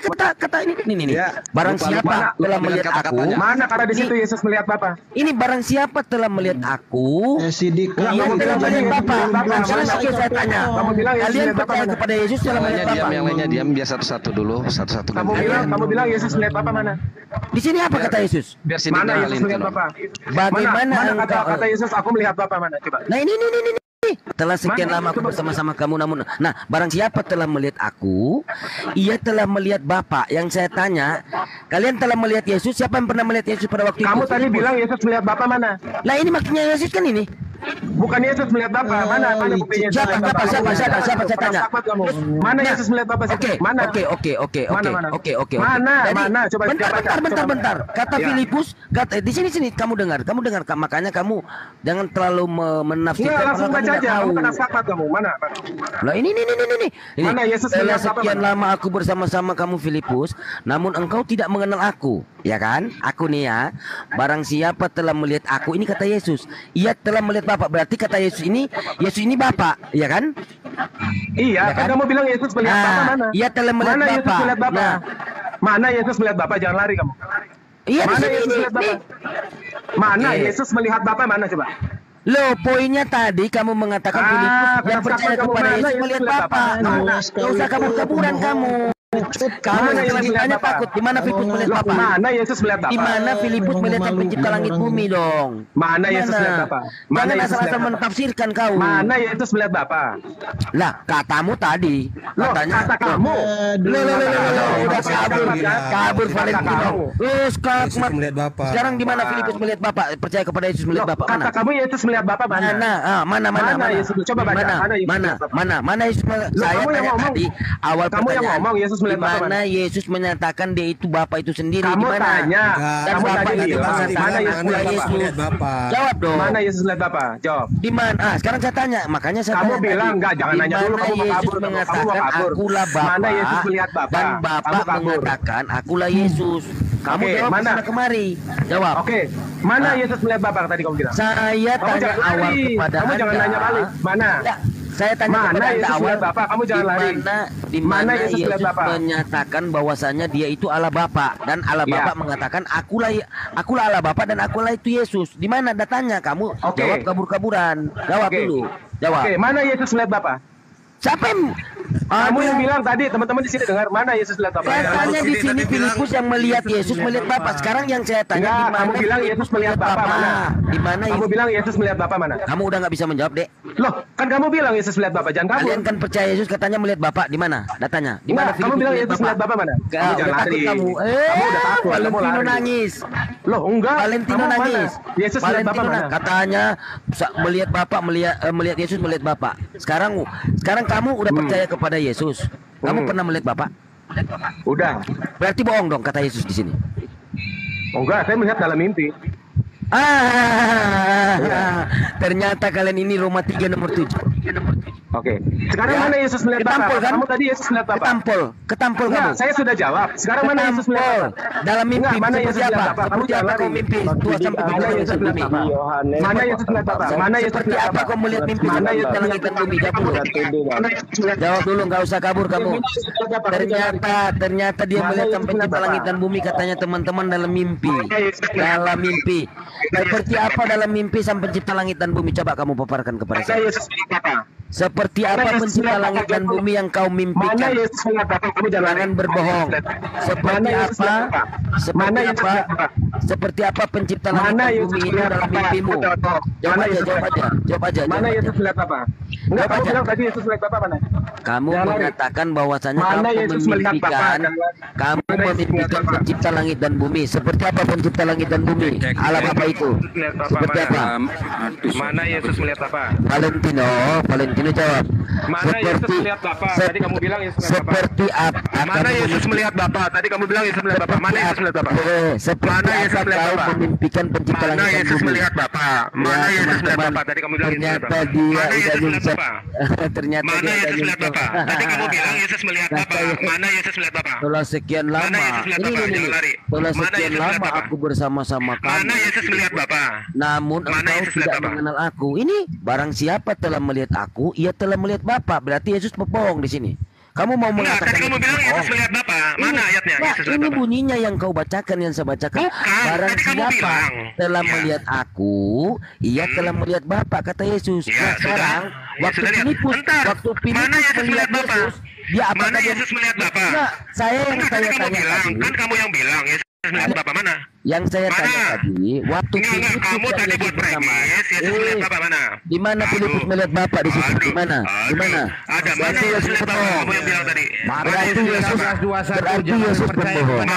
kata ini. Ya, Barang siapa telah melihat aku, mana kata di situ Yesus melihat Bapa? ini barang siapa telah melihat aku, Sidik. ia telah melihat Bapa. Sekarang saya tanya, Kamu bilang Yesus kalian melihat percaya Bapa? kepada Yesus telah melihat Bapa? Yang lainnya diam, biar satu-satu dulu, satu-satu. Kamu bilang Yesus melihat Bapa mana? Di sini apa kata Yesus? Biar sini Mana Yesus melihat Bapa? Bagaimana Mana engkau? kata Yesus aku melihat Bapa mana? Coba. Nah ini. Telah sekian lama aku bersama-sama kamu, namun barang siapa telah melihat aku, ia telah melihat Bapa. Yang saya tanya, kalian telah melihat Yesus? Siapa yang pernah melihat Yesus pada waktu itu? Kamu tadi bilang Yesus melihat Bapa mana? Lah ini maksudnya Yesus kan ini. Bukan Yesus melihat Bapa. Mana buktinya? Siapa saya tanya. Mana Yesus melihat Bapa? Mana? Oke. Mana? Coba Bentar. Kata Filipus, di sini kamu dengar. Makanya kamu jangan terlalu menafsirkan. Langsung baca aja. Kamu kena sapat kamu. Mana? Lah ini. Mana Yesus Setelah melihat Bapa? sekian lama aku bersama-sama kamu Filipus, namun engkau tidak mengenal aku, ya kan? Aku nih ya. Barang siapa telah melihat aku, ini kata Yesus, ia telah melihat Bapa. Berarti kata Yesus ini Bapa, ya kan? Iya, kan kamu bilang Yesus melihat Bapa mana? Ia telah melihat mana Bapa. Yesus melihat Bapa? Mana Yesus melihat Bapa? Jangan lari kamu. Iya, mana di sini, Yesus melihat Bapa? Mana Yesus melihat Bapa mana coba? Loh, poinnya tadi kamu mengatakan Filipus yang percaya kepada Yesus melihat Bapa. Nggak usah kabur-kaburan kamu. Kamu yang takut. Di mana Filipus melihat Bapa? Mana Yesus melihat Bapa? Di mana Filipus melihat Sang Pencipta langit bumi dong? Mana Yesus melihat Bapa? Jangan asal-asal menafsirkan kau. Mana Yesus melihat Bapa? Lah, katamu tadi. Katanya. Kata kamu. Udah kabur Valentino. Melihat Bapa. Sekarang di mana Filipus melihat Bapa? Percaya kepada Yesus melihat Bapa? Kata kamu Yesus melihat Bapa mana? Mana Yesus? Coba baca. Mana Yesus? Saya tanya tadi awal kamu yang ngomong Yesus melihat Bapa mana? Yesus menyatakan dia itu Bapa itu sendiri. Kamu tanya. Dan kamu Bapa tadi itu mana Yesus melihat Bapa? Jawab dong. Mana Yesus melihat Bapa? Jawab. Di mana? Sekarang saya tanya. Makanya saya kamu tanya bilang tadi, enggak, jangan nanya dulu, kamu mau kabur. Mengatakan akulah Bapa. Mana Yesus melihat Bapa? Dan Bapa mengatakan akulah Yesus. Kamu jawab mana? Kemari. Jawab. Oke. Mana Yesus melihat Bapa tadi kamu bilang? Saya tanya awal kepada kamu jangan nanya balik. Mana? Saya tanya mana kepada Yesus awal Bapa, kamu jangan lari. Di mana Yesus menyatakan bahwasanya dia itu Allah Bapa dan Allah Bapa mengatakan akulah Allah Bapa dan akulah itu Yesus. Di mana datanya? Kamu jawab kabur-kaburan. Jawab dulu. Jawab. Oke, mana Yesus melihat Bapa? Siapa yang kamu yang bilang tadi, teman-teman di sini dengar mana Yesus melihat Bapa? Saya tanya di sini Filipus yang melihat Yesus melihat Bapa. Sekarang yang saya tanya di mana? Kamu bilang Yesus melihat Bapa mana? Di mana? Kamu bilang Yesus melihat Bapa mana? Kamu udah nggak bisa menjawab, Dek. Loh, kan kamu bilang Yesus melihat Bapa, jangan kabur. Kalian kan percaya Yesus katanya melihat Bapa, di mana? Datanya. Di mana? Kamu bilang Yesus melihat Bapa mana? Kamu jangan lari. Kamu udah takut, Valentino nangis. Loh, enggak. Valentino nangis. Yesus melihat Bapa mana? Katanya melihat Bapa, melihat Yesus melihat Bapa. Sekarang kamu udah percaya kepada Yesus. Kamu pernah melihat Bapa? Udah. Berarti bohong dong kata Yesus di sini. Oh enggak, saya melihat dalam mimpi. Ternyata kalian ini Roma 3 nomor 7. Oke. Sekarang mana Yesus melihat Bapa? Kan? Kamu tadi Yesus melihat Bapa. Ketampol kamu. Saya sudah jawab. Sekarang mana Yesus melihat Bapa? Dalam mimpi. Mana Yesus melihat Bapa? Kamu jangan lari. Mimpi. Tua sampai mana Yesus melihat Bapa? Mana Yesus melihat Bapa? Mana Yesus seperti apa kau melihat mimpi? Mana Yesus langit dan bumi? Jawab dulu, nggak usah kabur kamu. Ternyata dia melihat sang pencipta langit dan bumi, katanya teman-teman dalam mimpi. Dalam mimpi. Seperti apa dalam mimpi sang pencipta langit dan bumi? Coba kamu paparkan kepada saya. Seperti apa pencipta langit dan bumi yang kau mimpikan? Mana Yesus melihat Bapa? Kamu jangan berbohong. Seperti apa? Seperti apa pencipta langit dan bumi itu dalam mimpimu? Jawab aja. Mana Yesus melihat Bapa? Enggak, kamu bilang tadi Yesus melihat Bapa mana? Kamu mengatakan bahwasanya kamu memimpikan pencipta langit dan bumi. Seperti apa pencipta langit dan bumi? Alam apa itu? Seperti apa? Mana Yesus melihat Bapa? Valentino jawab. Mana Yesus melihat Bapa? Tadi kamu bilang Yesus melihat Bapa. Seperti apa? Mana Yesus melihat Bapa? Tadi kamu bilang Yesus melihat Bapa. Mana Yesus melihat Bapa? Seperti apa kau memimpikan pencipta langit dan bumi? Mana Yesus melihat Bapa? Mana Yesus melihat Bapa? Tadi kamu bilang Yesus melihat Bapa. Mana Yesus melihat Bapa? Ternyata mana Yesus melihat Bapa? Tadi kamu bilang Yesus melihat Bapa. Mana Yesus melihat Bapa? Setelah sekian lama, setelah sekian lama aku bersama-sama kamu. Mana Yesus melihat Bapa? Namun engkau tidak mengenal aku. Ini barang siapa telah melihat aku, ia telah melihat Bapa. Berarti Yesus berbohong di sini. Kamu mau mengatakan tadi kamu bilang Yesus melihat Bapa. Mana ayatnya? Ini bunyinya yang kau bacakan, yang saya bacakan. Barang siapa telah melihat aku, ia telah melihat Bapa, kata Yesus. Nah, sekarang waktu Filipus melihat Yesus, dia apa? Mana Yesus melihat Bapa? Saya yang saya tanya tadi. Kan kamu yang bilang Yesus melihat Bapa mana? Yang saya tanya tadi, waktu Filipus kamu tadi buat Yesus melihat Bapa mana? Di mana Filipus melihat Bapa di situ? Di mana? Di mana? Ada mana Yesus melihat Bapa? Kamu yang bilang tadi. Berarti Yesus berbohong.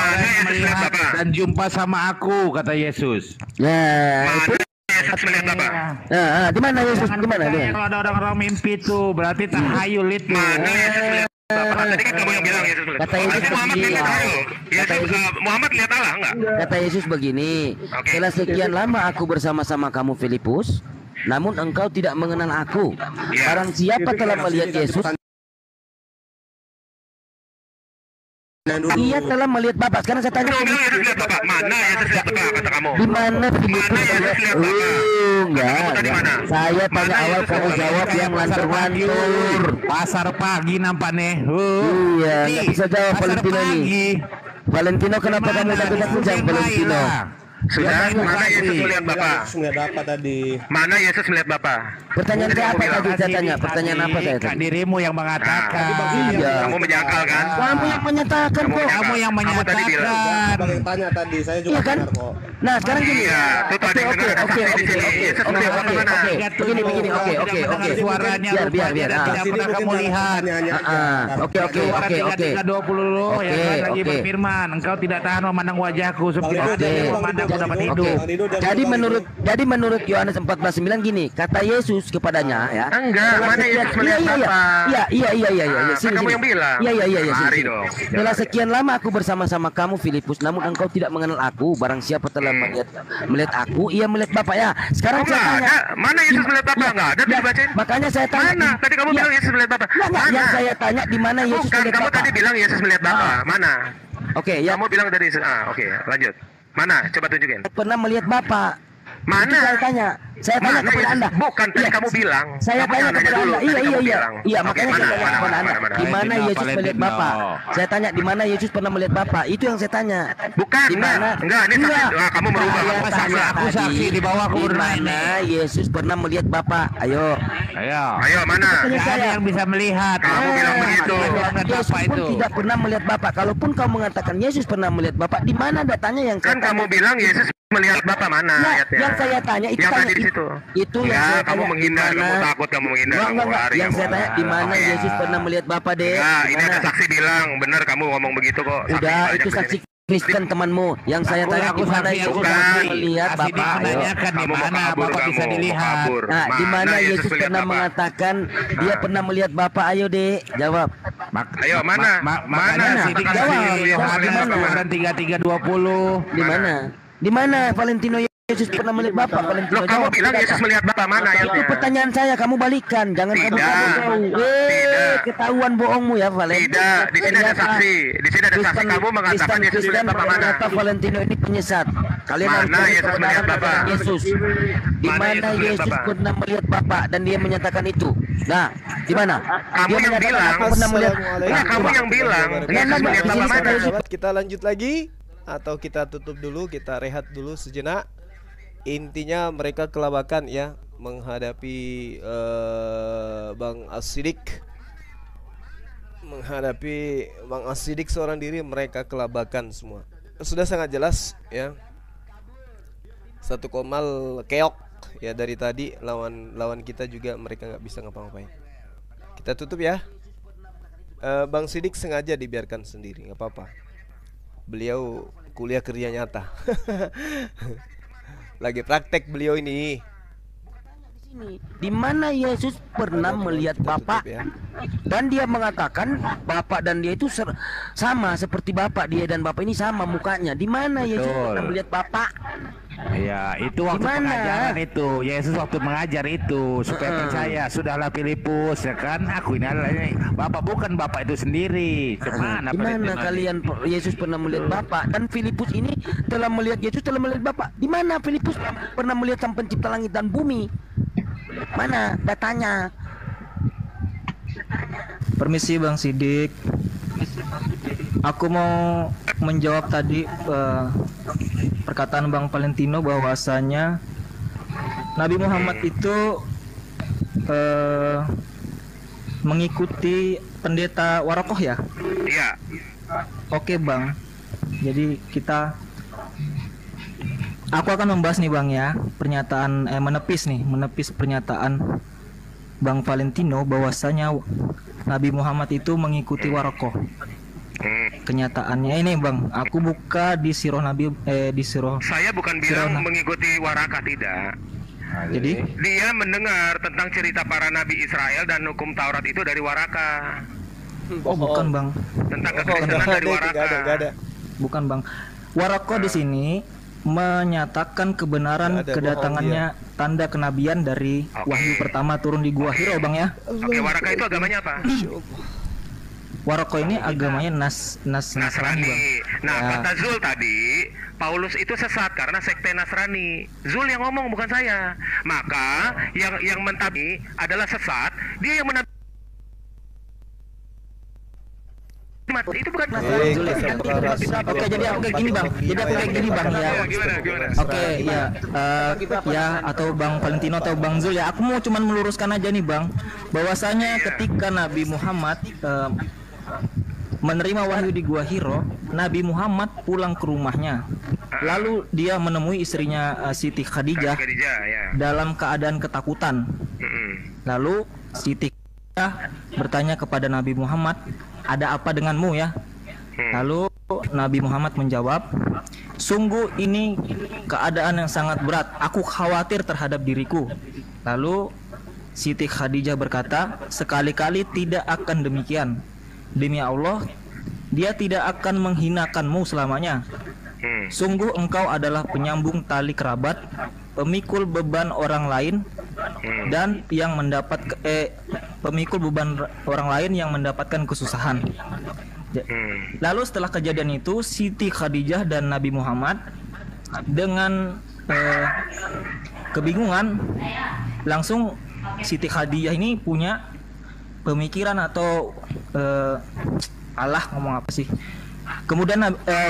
Melihat dan jumpa sama aku, kata Yesus. Yesus melihat Bapa. Nah, di mana Yesus? Di mana? Kalau ada orang-orang mimpi tuh, berarti tahayul itu. Mana Yesus melihat Bapa? Tadi kan kamu yang bilang Yesus melihat. Kata Yesus begini. Muhammad lihat Allah enggak? Kata Yesus begini. Setelah sekian lama aku bersama-sama kamu Filipus, namun engkau tidak mengenal aku. Barang siapa telah melihat Yesus, ia telah melihat Bapa. Sekarang saya tanya, mana Yesus lihat Bapa? Mana Yesus lihat Bapa? Kata kamu. Di mana Filipus lihat Bapa? Enggak. Saya tanya awal, kamu jawab yang lantur-lantur. Pasar pagi nampak nih. Iya, nggak bisa jawab Valentino nih. Valentino, kenapa kamu tak bisa jawab Valentino? Sudah, mana Yesus melihat Bapa? Melihat Bapa tadi. Mana Yesus melihat Bapa? Pertanyaan saya apa tadi? Saya tanya, pertanyaan apa saya tadi? Dirimu yang mengatakan. Iya. Kamu menyangkal kan? Kamu yang menyatakan kok. Kamu yang menyatakan. Bang yang tanya tadi, saya juga kan? kok. Nah, sekarang gini. Oke. Begini. Suaranya biar. Tidak pernah kamu lihat. Oke. 3:20 yang lagi berfirman, engkau tidak tahan memandang wajahku seperti memandang dapat hidup. Jadi menurut Yohanes 14:9 gini, kata Yesus kepadanya ya. Enggak, mana Yesus melihat Bapa? Iya. Kamu yang bilang. Iya. Mari dong. Setelah sekian lama aku bersama-sama kamu Filipus, namun engkau tidak mengenal aku. Barang siapa telah melihat aku, ia melihat Bapa ya. Sekarang saya tanya, mana Yesus melihat Bapa? Enggak ada dibacain. Makanya saya tanya. Mana? Tadi kamu bilang Yesus melihat Bapa. Mana? Yang saya tanya di mana Yesus melihat Bapa? Kamu tadi bilang Yesus melihat Bapa. Mana? Oke, ya. Kamu bilang tadi. Oke, lanjut. Mana? Coba tunjukin. Pernah melihat Bapa. Mana? Saya tanya kepada Anda. Bukan, tadi kamu bilang. Saya tanya kepada Anda. Iya, makanya saya tanya kepada Anda. Di mana Yesus melihat Bapa? Saya tanya di mana Yesus pernah melihat Bapa? Itu yang saya tanya. Bukan. Di mana? Enggak, ini kamu merubah. Aku saksi di bawah aku di mana Yesus pernah melihat Bapa? Ayo, mana? Ada yang bisa melihat. Kamu bilang begitu. Yesus pun tidak pernah melihat Bapa. Kalaupun kamu mengatakan Yesus pernah melihat Bapa, di mana datanya yang kan kamu bilang Yesus melihat Bapa mana ayatnya? Yang saya tanya itu yang tanya tadi di situ. Itu yang saya kamu tanya. Menghindar, kamu takut, kamu menghindar. Enggak. Yang saya tanya di mana Yesus pernah melihat Bapa, Dek? Nah, ini ada saksi bilang, benar kamu ngomong begitu kok. Udah, itu saksi Kristen temanmu. Yang saya tanya di mana Yesus pernah melihat Bapa? Menanyakan di mana Bapa bisa dilihat. Nah, di mana Yesus pernah mengatakan dia pernah melihat Bapa? Ayo, Dek, jawab. Ayo, mana? Mana? Jawab. Yohanes 3:20. Di mana? Valentino? Yesus pernah melihat Bapak? Loh, kamu bilang Yesus melihat Bapak mana ayatnya? Itu pertanyaan saya, kamu balikan, jangan kamu ketahuan bohongmu ya, Valentino. Tidak, di sini ada saksi. Di sini ada saksi, kamu mengatakan Yesus melihat Bapak mana? Valentino ini penyesat. Kalian mana Yesus melihat Bapak? Yesus. Di mana Yesus pernah melihat Bapak dan dia menyatakan itu? Nah, di mana? Kamu yang bilang. Kamu yang bilang. Yesus melihat Bapak mana? Kita lanjut lagi atau kita tutup dulu, kita rehat dulu sejenak. Intinya mereka kelabakan ya menghadapi Bang As-Siddiq. Menghadapi Bang As-Siddiq seorang diri, mereka kelabakan semua. Sudah sangat jelas ya. Satu komal keok ya dari tadi, lawan kita juga mereka nggak bisa ngapa-ngapain. Kita tutup ya. Bang Siddiq sengaja dibiarkan sendiri, nggak apa-apa. Beliau kuliah kerja nyata. Lagi praktek beliau ini. Di mana Yesus pernah melihat Bapak dan dia mengatakan Bapak dan dia itu sama seperti Bapak, dia dan Bapak ini sama mukanya. Di mana Yesus pernah melihat Bapak? Ya, itu waktu pengajaran itu. Yesus waktu mengajar itu supaya percaya. Sudahlah Filipus, ya kan? Aku ini adalah ini. Bapak bukan Bapak itu sendiri. Di mana kalian Yesus pernah melihat Bapak? Dan Filipus ini telah melihat Yesus, telah melihat Bapak. Di mana Filipus pernah melihat Sang Pencipta langit dan bumi? Mana datanya? Permisi Bang Siddiq. Aku mau menjawab tadi perkataan Bang Valentino bahwasanya Nabi Muhammad itu mengikuti pendeta Warokoh ya? Iya. Oke Bang. Jadi aku akan membahas nih Bang ya, pernyataan menepis pernyataan Bang Valentino bahwasanya Nabi Muhammad itu mengikuti Warokoh. Kenyataannya ini Bang, aku buka di Sirah Nabi di Sirah. Saya bukan bilang mengikuti Waraka, tidak. Jadi dia mendengar tentang cerita para nabi Israel dan hukum Taurat itu dari Waraka. Oh bukan Bang. Tentang kekristenan dari Waraka. Gak ada. Bukan Bang. Warokoh di sini menyatakan kebenaran kedatangannya tanda kenabian dari wahyu pertama turun di Gua Hiro Bang ya. Oke, Waraka itu agamanya apa? Warokoh ini agamanya Nasrani Bang. Nah kata Zul tadi, Paulus itu sesat karena sekte Nasrani. Zul yang ngomong bukan saya. Maka yang mentabi adalah sesat. Dia yang menabi itu bukan Nasrani. Oke, jadi aku kayak gini Bang. Jadi aku kayak gini Bang ya. Gimana? Oke, ya. Ya atau Bang Valentino atau Bang Zul ya. Aku mau cuman meluruskan aja nih Bang, bahwasanya ketika Nabi Muhammad menerima wahyu di Gua Hiro, Nabi Muhammad pulang ke rumahnya. Lalu dia menemui istrinya Siti Khadijah dalam keadaan ketakutan. Lalu Siti Khadijah bertanya kepada Nabi Muhammad, "Ada apa denganmu ya?" Lalu Nabi Muhammad menjawab, "Sungguh ini keadaan yang sangat berat. Aku khawatir terhadap diriku." Lalu Siti Khadijah berkata, "Sekali-kali tidak akan demikian. Demi Allah, dia tidak akan menghinakanmu selamanya. Sungguh engkau adalah penyambung tali kerabat, pemikul beban orang lain, dan yang pemikul beban orang lain yang mendapatkan kesusahan." Lalu setelah kejadian itu, Siti Khadijah dan Nabi Muhammad dengan kebingungan, langsung Siti Khadijah ini punya pemikiran atau Allah ngomong apa sih? Kemudian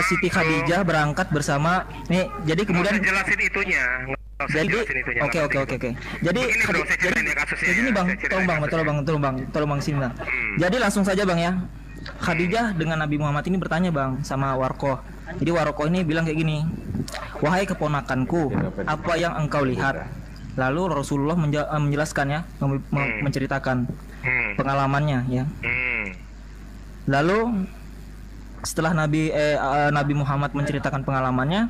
Siti Khadijah berangkat bersama nih. Jadi kemudian jelasin itunya. Jadi oke. Jadi gini Bang, tolong Bang sini Bang. Jadi langsung saja Bang ya. Khadijah dengan Nabi Muhammad ini bertanya Bang sama Warokoh. Jadi Warokoh ini bilang kayak gini, "Wahai keponakanku, apa yang engkau lihat?" Lalu Rasulullah menjelaskan ya, menceritakan pengalamannya ya. Lalu setelah Nabi Muhammad menceritakan pengalamannya,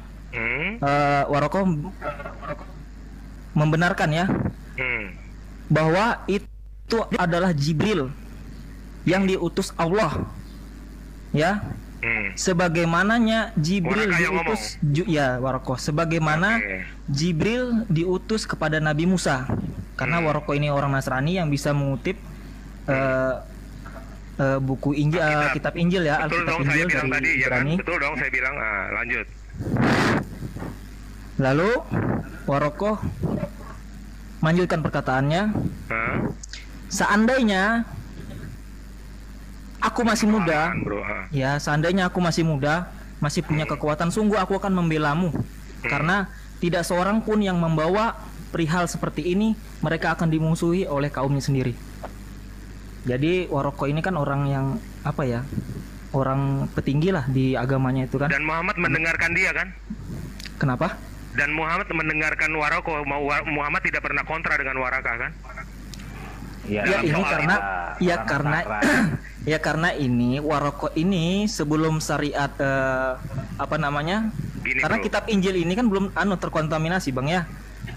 Warokoh membenarkan ya bahwa itu adalah Jibril yang diutus Allah ya sebagaimananya Jibril diutus Warokoh sebagaimana Jibril diutus kepada Nabi Musa. Karena Warokoh ini orang Nasrani yang bisa mengutip buku Injil, kitab Injil ya, Alkitab Injil dari Ibrani. Betul dong saya bilang. Lanjut. Lalu Warokoh melanjutkan perkataannya. Seandainya aku masih muda, seandainya aku masih muda, masih punya kekuatan, sungguh aku akan membelamu. Karena tidak seorang pun yang membawa perihal seperti ini, mereka akan dimusuhi oleh kaumnya sendiri. Jadi Warokoh ini kan orang yang orang petinggi lah di agamanya itu kan. Dan Muhammad mendengarkan dia kan? Kenapa? Dan Muhammad mendengarkan Warokoh, Muhammad tidak pernah kontra dengan Warakah kan? Karena ini Warokoh ini sebelum syariat karena kitab Injil ini kan belum terkontaminasi Bang ya.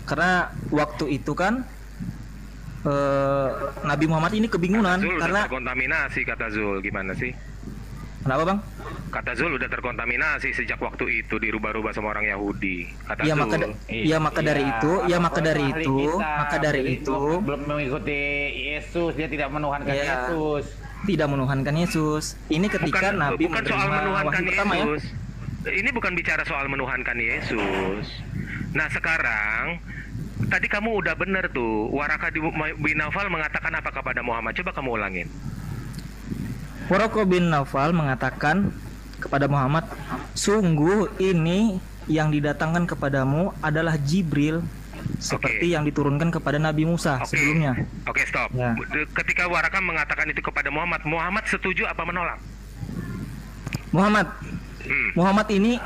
Karena waktu itu kan Nabi Muhammad ini kebingungan karena terkontaminasi kata Zul, gimana sih? Kenapa Bang? Kata Zul udah terkontaminasi sejak waktu itu, dirubah-rubah sama orang Yahudi. Kata Zul. Maka dari itu belum mengikuti Yesus, dia tidak menuhankan Yesus. Tidak menuhankan Yesus. Ini ketika Nabi bukan soal menuhankan Yesus. Ya? Ini bukan bicara soal menuhankan Yesus. Nah sekarang tadi kamu udah benar tuh. Warakah bin Naufal mengatakan apa kepada Muhammad? Coba kamu ulangin. Warakah bin Naufal mengatakan kepada Muhammad, sungguh ini yang didatangkan kepadamu adalah Jibril seperti yang diturunkan kepada Nabi Musa sebelumnya. Oke, stop. Ya. Ketika Warakah mengatakan itu kepada Muhammad, Muhammad setuju apa menolak? Muhammad ini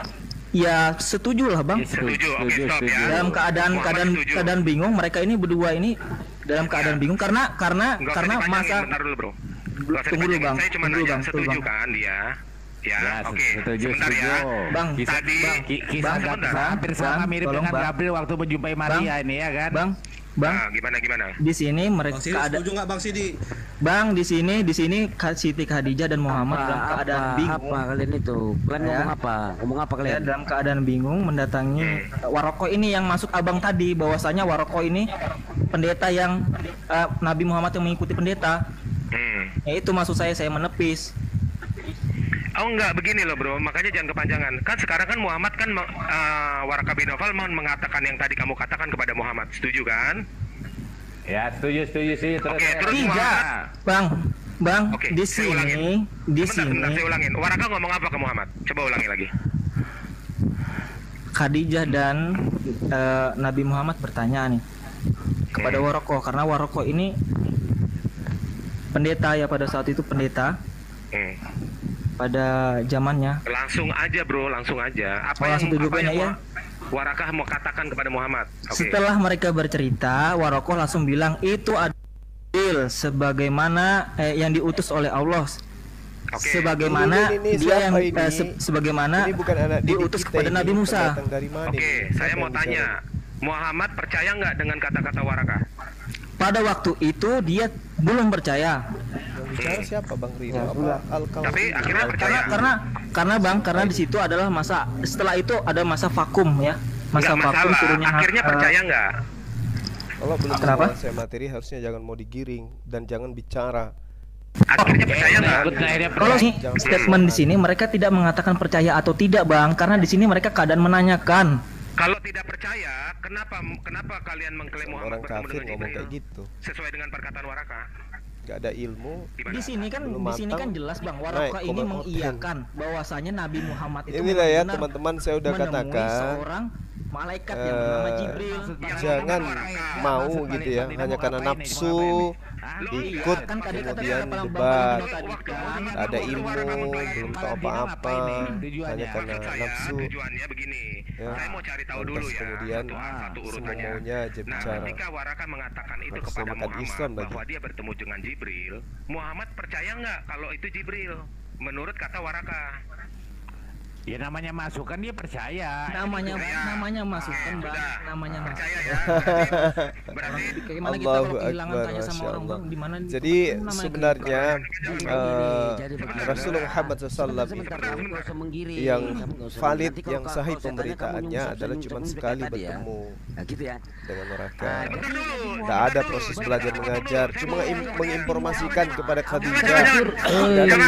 ya setuju lah Bang. Setuju. Oke, stop ya. Dalam keadaan bingung, mereka ini berdua ini dalam keadaan bingung karena masa. Bentar dulu bro. Tunggu dulu Bang. Saya cuma nanya setuju kan dia. Ya, oke. Sebentar ya. Bang, kisah hampir sama mirip dengan Gabriel waktu menjumpai Maria ini ya kan? Bang, gimana? Di sini mereka setuju nggak Bang Sidi? Bang, di sini Siti Khadijah dan Muhammad dalam keadaan bingung. Apa kalian itu? Kalian ngomong apa kalian? Dalam keadaan bingung mendatangi Warokoh ini yang masuk abang tadi, bahwasanya Warokoh ini pendeta yang Nabi Muhammad yang mengikuti pendeta. Ya itu maksud saya menepis. Oh enggak, begini loh bro, makanya jangan kepanjangan. Kan sekarang kan Muhammad kan Warakah bin Naufal mengatakan yang tadi kamu katakan kepada Muhammad, setuju kan? Ya setuju sih. Terus tidak, Bang. Okay, di sini. Sebentar, saya ulangin. Warakah ngomong apa ke Muhammad? Coba ulangi lagi. Khadijah dan Nabi Muhammad bertanya nih kepada Warokoh, karena Warokoh ini pendeta ya, pada saat itu pendeta. Pada zamannya. Langsung aja bro, langsung aja. Apa yang Warakah mau katakan kepada Muhammad? Setelah mereka bercerita, Warokoh langsung bilang itu adil sebagaimana yang diutus oleh Allah. Sebagaimana dia yang sebagaimana diutus kepada Nabi Musa. Saya mau tanya, Muhammad percaya nggak dengan kata-kata Warakah? Pada waktu itu dia belum percaya. Bicara siapa Bang Rida? Tapi akhirnya percaya. Karena di situ adalah masa, setelah itu ada masa vakum ya. Vakum turunnya. Akhirnya percaya nggak? Kalau belum menguasai materi harusnya jangan mau digiring dan jangan bicara. Akhirnya percaya nggak? Kalau statement di sini mereka tidak mengatakan percaya atau tidak Bang, karena di sini mereka keadaan menanyakan. Kalau tidak percaya, kenapa kalian mengklaim Muhammad bertemu dengan Jibril? Kayak gitu. Sesuai dengan perkataan Warakah. Gak ada ilmu. Di sini kan jelas Bang, Warakah ini mengiyakan bahwasanya Nabi Muhammad itu inilah ya teman-teman, saya udah katakan seorang malaikat yang bernama Jibril. Jangan mau gitu ya, hanya karena nafsu ikut kemudian debat, ada ilmu, belum tahu apa-apa, hanya karena nafsu. Ya, saya mau cari tahu dulu ya. Kemudian semua maunya aja bicara. Ketika Warakah mengatakan itu kepada Muhammad bahwa dia bertemu dengan Jibril, Muhammad percaya nggak kalau itu Jibril? Menurut kata Warakah. Ya namanya masukan dia percaya. Namanya masukan, Bang. Namanya masukan. Bagaimana kita Allahu kalau kehilangan Akbar, tanya sama Masya orang, Allah. Bang, di mana Jadi sebenarnya Rasulullah Muhammad SAW yang valid, yang sahih pemberitaannya adalah cuma sekali bertemu dengan mereka. Tidak ada proses belajar mengajar, cuma menginformasikan kepada Khadijah.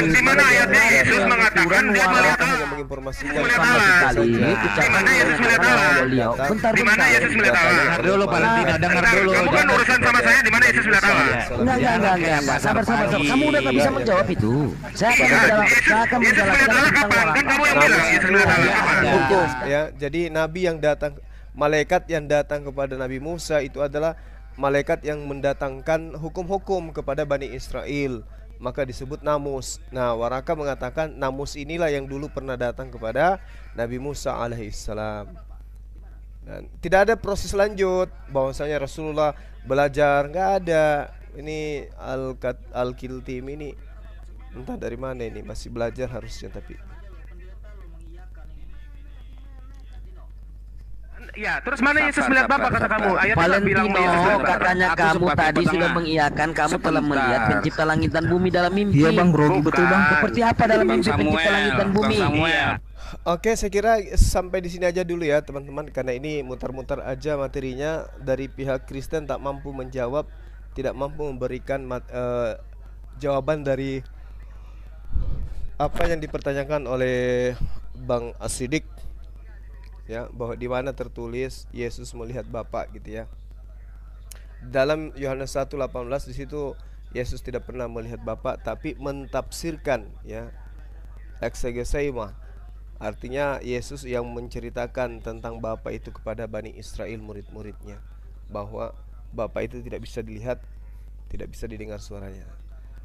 Di mana ayatnya Yesus mengatakan dia melihat hanya menginformasikan sama sekali ucapan beliau. Bentar, dengar dulu Valentina, dengar dulu. Bukan urusan sama saya di mana Yesus melihat Allah. Enggak, Pak. Sabar. Kamu udah gak bisa menjawab itu. Saya akan menjelaskan tentang hukum ya. Jadi nabi yang datang, malaikat yang datang kepada Nabi Musa itu adalah malaikat yang mendatangkan hukum-hukum kepada Bani Israel, maka disebut namus. Nah, Waraka mengatakan namus inilah yang dulu pernah datang kepada Nabi Musa alaihissalam. Dan tidak ada proses lanjut bahwasanya Rasulullah belajar, nggak ada. Ini Al-Kiltim ini entah dari mana ini, masih belajar harusnya tapi. Ya, terus mana Yesus melihat Bapa kata kamu? Ayatnya bilang katanya kamu tadi sudah mengiyakan kamu telah melihat pencipta langit dan bumi dalam mimpi. Iya Bang, grogi betul Bang. Seperti apa dalam mimpi pencipta langit dan bumi? Oke, saya kira sampai di sini aja dulu ya teman-teman, karena ini mutar-mutar aja materinya. Dari pihak Kristen tak mampu menjawab, tidak mampu memberikan jawaban dari apa yang dipertanyakan oleh Bang As-Siddiq. Ya, bahwa di mana tertulis Yesus melihat Bapa gitu ya. Dalam Yohanes 1:18 di situ Yesus tidak pernah melihat Bapa, tapi mentafsirkan ya. Exegeseima. Artinya Yesus yang menceritakan tentang Bapa itu kepada Bani Israel, murid-muridnya, bahwa Bapa itu tidak bisa dilihat, tidak bisa didengar suaranya.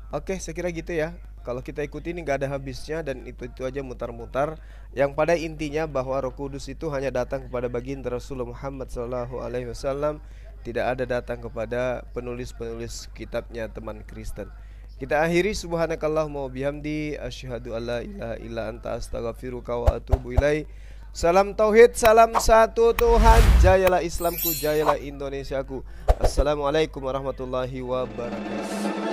Oke, saya kira gitu ya. Kalau kita ikuti ini nggak ada habisnya, dan itu aja mutar-mutar. Yang pada intinya bahwa Roh Kudus itu hanya datang kepada baginda Rasulullah Muhammad SAW, tidak ada datang kepada penulis-penulis kitabnya teman Kristen. Kita akhiri, subhanakallahumma wa bihamdi, asyhadu alla ilaha illa anta, astaghfiruka wa atubu ilaih. Salam tauhid, salam satu Tuhan. Jayalah Islamku, jayalah Indonesiaku. Assalamualaikum warahmatullahi wabarakatuh.